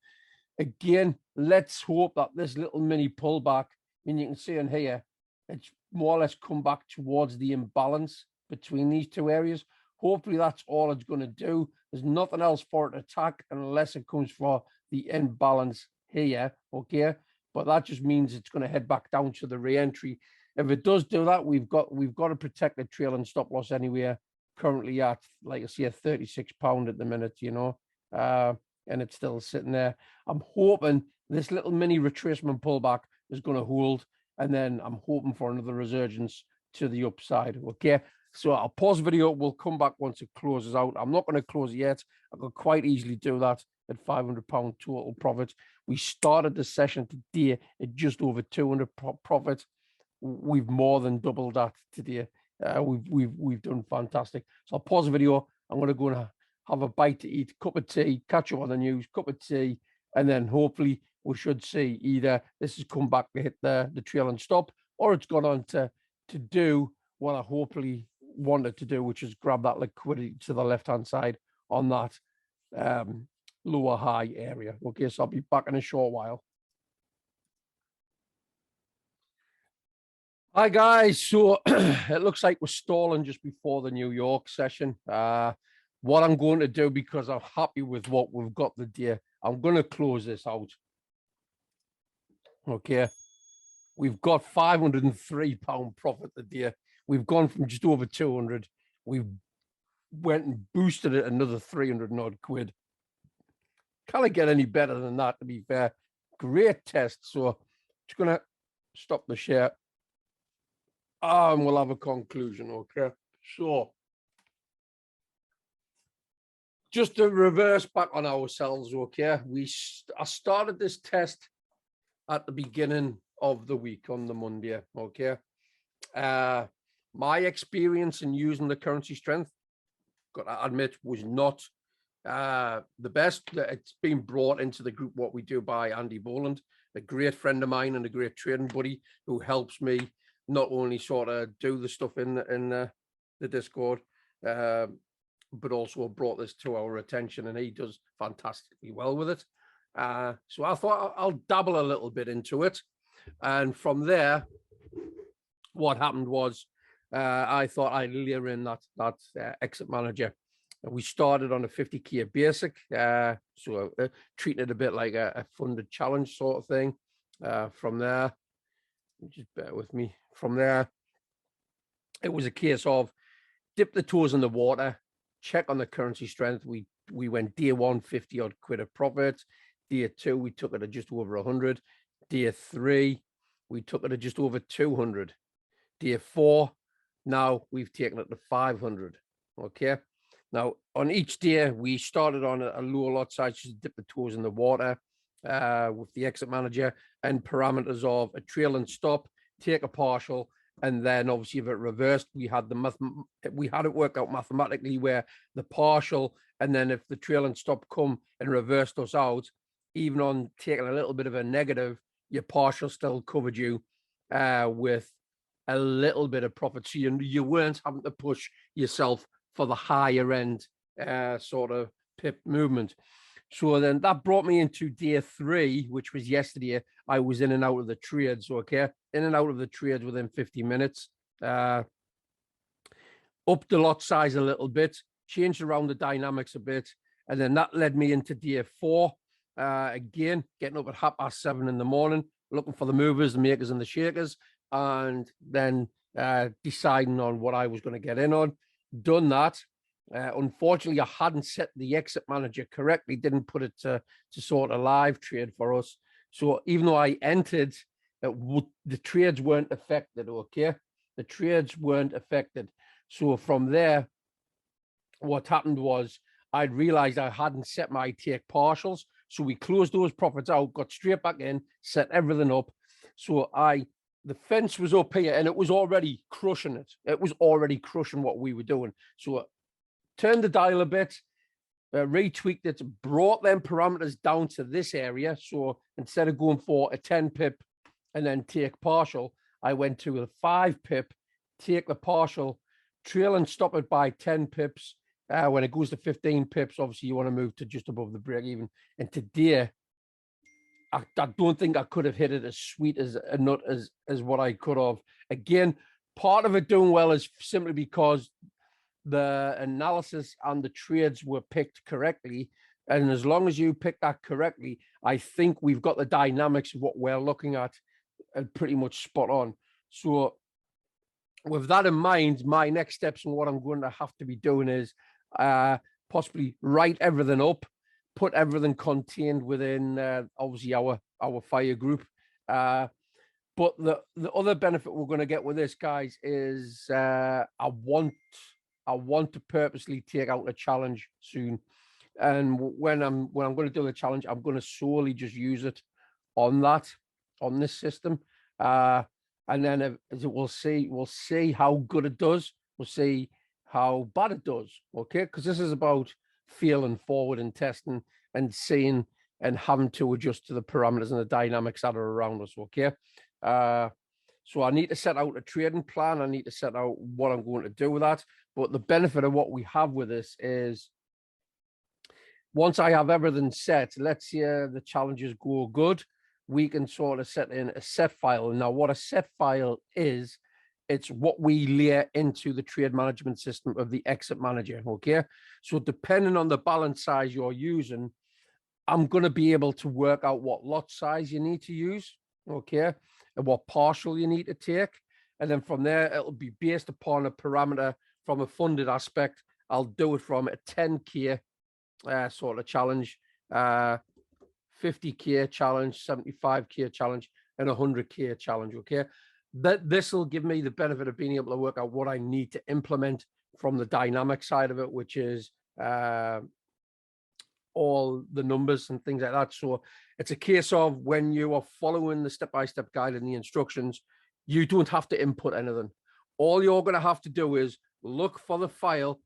Again, let's hope that this little mini pullback, I mean, you can see in here, it's more or less come back towards the imbalance between these two areas. Hopefully that's all it's going to do. There's nothing else for it to attack unless it comes for the imbalance here, okay? But that just means it's going to head back down to the re-entry. If it does do that, we've got to protect the trail and stop loss anywhere. Currently at, like I see, a £36 at the minute, you know, and it's still sitting there. I'm hoping this little mini retracement pullback is going to hold, and then I'm hoping for another resurgence to the upside. Okay, so I'll pause the video. We'll come back once it closes out. I'm not going to close it yet. I could quite easily do that at £500 total profit. We started the session today at just over 200 profit. We've more than doubled that today. We've done fantastic. So I'll pause the video. I'm going to go and have a bite to eat, cup of tea, catch up on the news, cup of tea, and then hopefully we should see either this has come back to hit the trail and stop, or it's gone on to do what I hopefully wanted to do, which is grab that liquidity to the left-hand side on that lower high area. Okay, so I'll be back in a short while. Hi guys, so it looks like we're stalling just before the New York session. What I'm going to do, because I'm happy with what we've got the day, I'm going to close this out. Okay, we've got £503 profit the day. We've gone from just over 200. We've went and boosted it another 300 and odd quid. Can't get any better than that, to be fair. Great test. So just going to stop the share. And we'll have a conclusion, okay? So, just to reverse back on ourselves, okay? I started this test at the beginning of the week on the Monday, okay? My experience in using the currency strength, got to admit, was not the best. It's been brought into the group What We Do by Andy Boland, a great friend of mine and a great trading buddy who helps me not only sort of do the stuff in the Discord, but also brought this to our attention, and he does fantastically well with it. So I thought I'll dabble a little bit into it. And from there, what happened was I thought I'd layer in that exit manager. We started on a 50k basic, so treating it a bit like a funded challenge sort of thing. From there, just bear with me. From there, it was a case of dip the toes in the water, check on the currency strength. We went day one, 50 odd quid of profit. Day two, we took it at just over 100. Day three, we took it at just over 200. Day four, now we've taken it to 500. Okay. Now, on each day, we started on a lower lot size, just dip the toes in the water with the exit manager and parameters of a trail and stop, take a partial, and then obviously if it reversed, we had it work out mathematically where the partial, and then if the trail and stop come and reversed us out, even on taking a little bit of a negative, your partial still covered you with a little bit of profit. So you weren't having to push yourself for the higher end sort of pip movement. So then that brought me into day three, which was yesterday. I was in and out of the trades, okay? In and out of the trades within 50 minutes. Upped the lot size a little bit, changed around the dynamics a bit, and then that led me into day four. Again, getting up at 7:30 in the morning, looking for the movers, the makers, and the shakers, and then deciding on what I was going to get in on. Done that. Unfortunately, I hadn't set the exit manager correctly, didn't put it to sort of live trade for us. So even though I entered, the trades weren't affected, okay? The trades weren't affected. So from there, what happened was I'd realized I hadn't set my take partials. So we closed those profits out, got straight back in, set everything up. So the fence was up here and it was already crushing it. It was already crushing what we were doing. So I turned the dial a bit, retweaked it, brought them parameters down to this area. So instead of going for a 10 pip and then take partial, I went to a 5 pip, take the partial, trail and stop it by 10 pips. When it goes to 15 pips, obviously you want to move to just above the break even. And today, I don't think I could have hit it as sweet as a nut as what I could have. Again, part of it doing well is simply because the analysis and the trades were picked correctly. And as long as you pick that correctly, I think we've got the dynamics of what we're looking at pretty much spot on. So with that in mind, my next steps and what I'm going to have to be doing is possibly write everything up, put everything contained within obviously our fire group. But the other benefit we're going to get with this, guys, is I want to purposely take out a challenge soon. And when I'm going to do the challenge, I'm going to solely just use it on this system. And then we'll see how good it does. We'll see how bad it does. Okay, because this is about feeling forward and testing and seeing and having to adjust to the parameters and the dynamics that are around us. Okay, so I need to set out a trading plan. I need to set out what I'm going to do with that. But the benefit of what we have with this is once I have everything set, let's say the challenges go good, we can sort of set in a set file. Now, what a set file is, it's what we layer into the trade management system of the exit manager, okay? So depending on the balance size you're using, I'm going to be able to work out what lot size you need to use, okay? And what partial you need to take. And then from there, it'll be based upon a parameter from a funded aspect. I'll do it from a 10K sort of challenge, 50K challenge, 75K challenge, and 100K challenge, okay? This will give me the benefit of being able to work out what I need to implement from the dynamic side of it, which is all the numbers and things like that. So it's a case of when you are following the step-by-step guide and the instructions, you don't have to input anything. All you're going to have to do is look for the file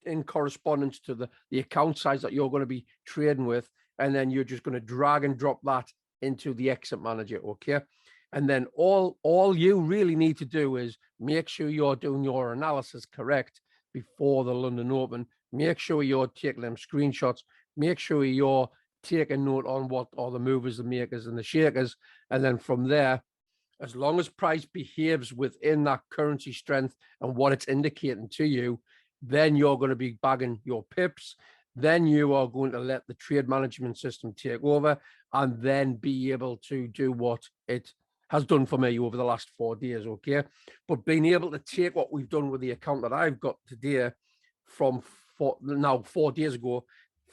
in correspondence to the account size that you're going to be trading with, and then you're just going to drag and drop that into the exit manager, okay? And then all you really need to do is make sure you're doing your analysis correct before the London Open. Make sure you're taking them screenshots. Make sure you're taking note on what are the movers, the makers, and the shakers. And then from there, as long as price behaves within that currency strength and what it's indicating to you, then you're going to be bagging your pips. Then you are going to let the trade management system take over and then be able to do what it has done for me over the last 4 days, okay? But being able to take what we've done with the account that I've got today from 4 days ago,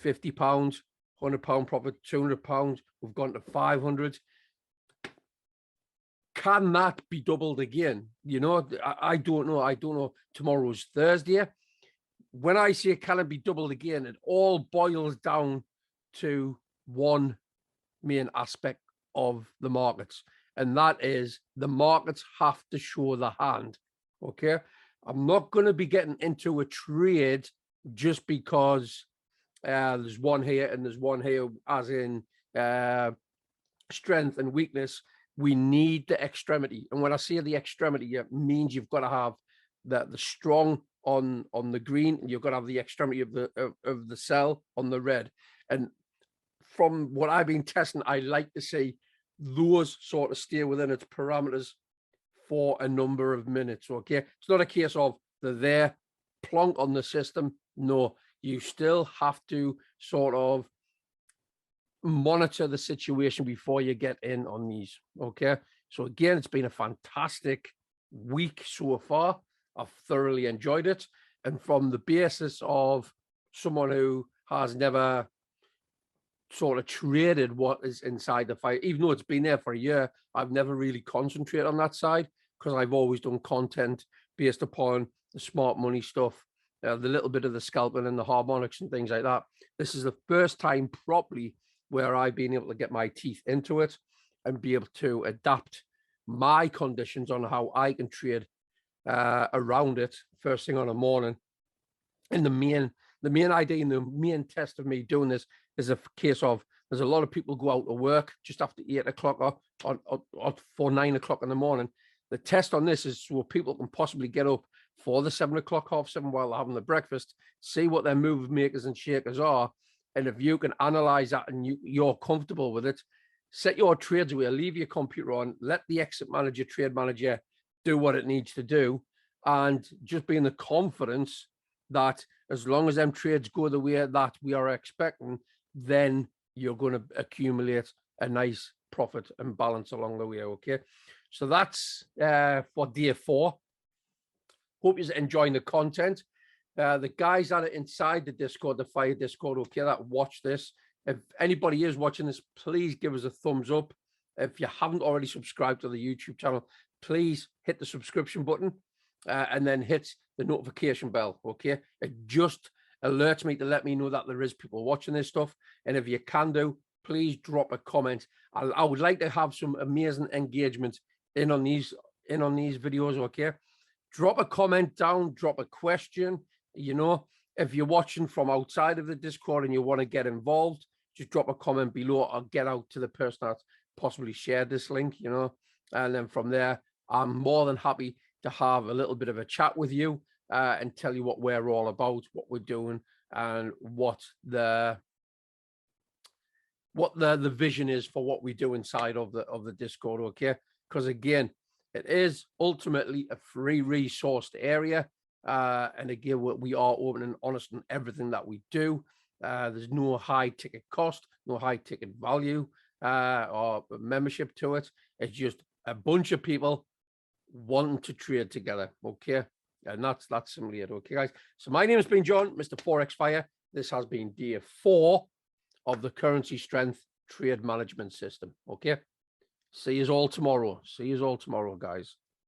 £50, £100 profit, £200, we've gone to 500. Can that be doubled again? You know, I don't know. I don't know. Tomorrow's Thursday. When I say can it be doubled again, it all boils down to one main aspect of the markets, and that is the markets have to show the hand, okay? I'm not going to be getting into a trade just because there's one here and there's one here, as in strength and weakness. We need the extremity. And when I say the extremity, it means you've got to have the strong on the green, and you've got to have the extremity of the sell on the red. And from what I've been testing, I like to see those sort of stay within its parameters for a number of minutes, okay? It's not a case of they're there, plonk on the system. No, you still have to sort of monitor the situation before you get in on these, okay? So again, it's been a fantastic week so far. I've thoroughly enjoyed it. And from the basis of someone who has never sort of traded what is inside the fight, even though it's been there for a year, I've never really concentrated on that side because I've always done content based upon the smart money stuff the little bit of the scalping and the harmonics and things like that. This is the first time properly where I've been able to get my teeth into it and be able to adapt my conditions on how I can trade around it first thing on a morning. And the main idea and the main test of me doing this is a case of, there's a lot of people go out to work just after 8 o'clock or for 9 o'clock in the morning. The test on this is so people can possibly get up for the 7 o'clock, 7:30 while they're having the breakfast, see what their move makers and shakers are. And if you can analyze that and you're comfortable with it, set your trades away, leave your computer on, let the exit manager, trade manager do what it needs to do, and just be in the confidence that as long as them trades go the way that we are expecting, then you're going to accumulate a nice profit and balance along the way. Okay, so that's for day 4. Hope you're enjoying the content. The guys that are inside the Discord, the Fire Discord, okay, that watch this, if anybody is watching this, please give us a thumbs up. If you haven't already subscribed to the YouTube channel, please hit the subscription button and then hit the notification bell. Okay, it just alerts me to let me know that there is people watching this stuff. And if you can do, please drop a comment. I would like to have some amazing engagement in on these videos. Okay, drop a comment down, drop a question. You know, if you're watching from outside of the Discord and you want to get involved, just drop a comment below or get out to the person that possibly shared this link, you know, and then from there, I'm more than happy to have a little bit of a chat with you and tell you what we're all about, what we're doing, and what the vision is for what we do inside of the Discord. Okay, because again, it is ultimately a free resourced area, and again, we are open and honest in everything that we do. There's no high ticket cost, no high ticket value or membership to it. It's just a bunch of people wanting to trade together. Okay, and that's simply it. Okay, guys, so my name has been John, Mr. Forex Fire. This has been day 4 of the currency strength trade management system. Okay, see you all tomorrow, guys.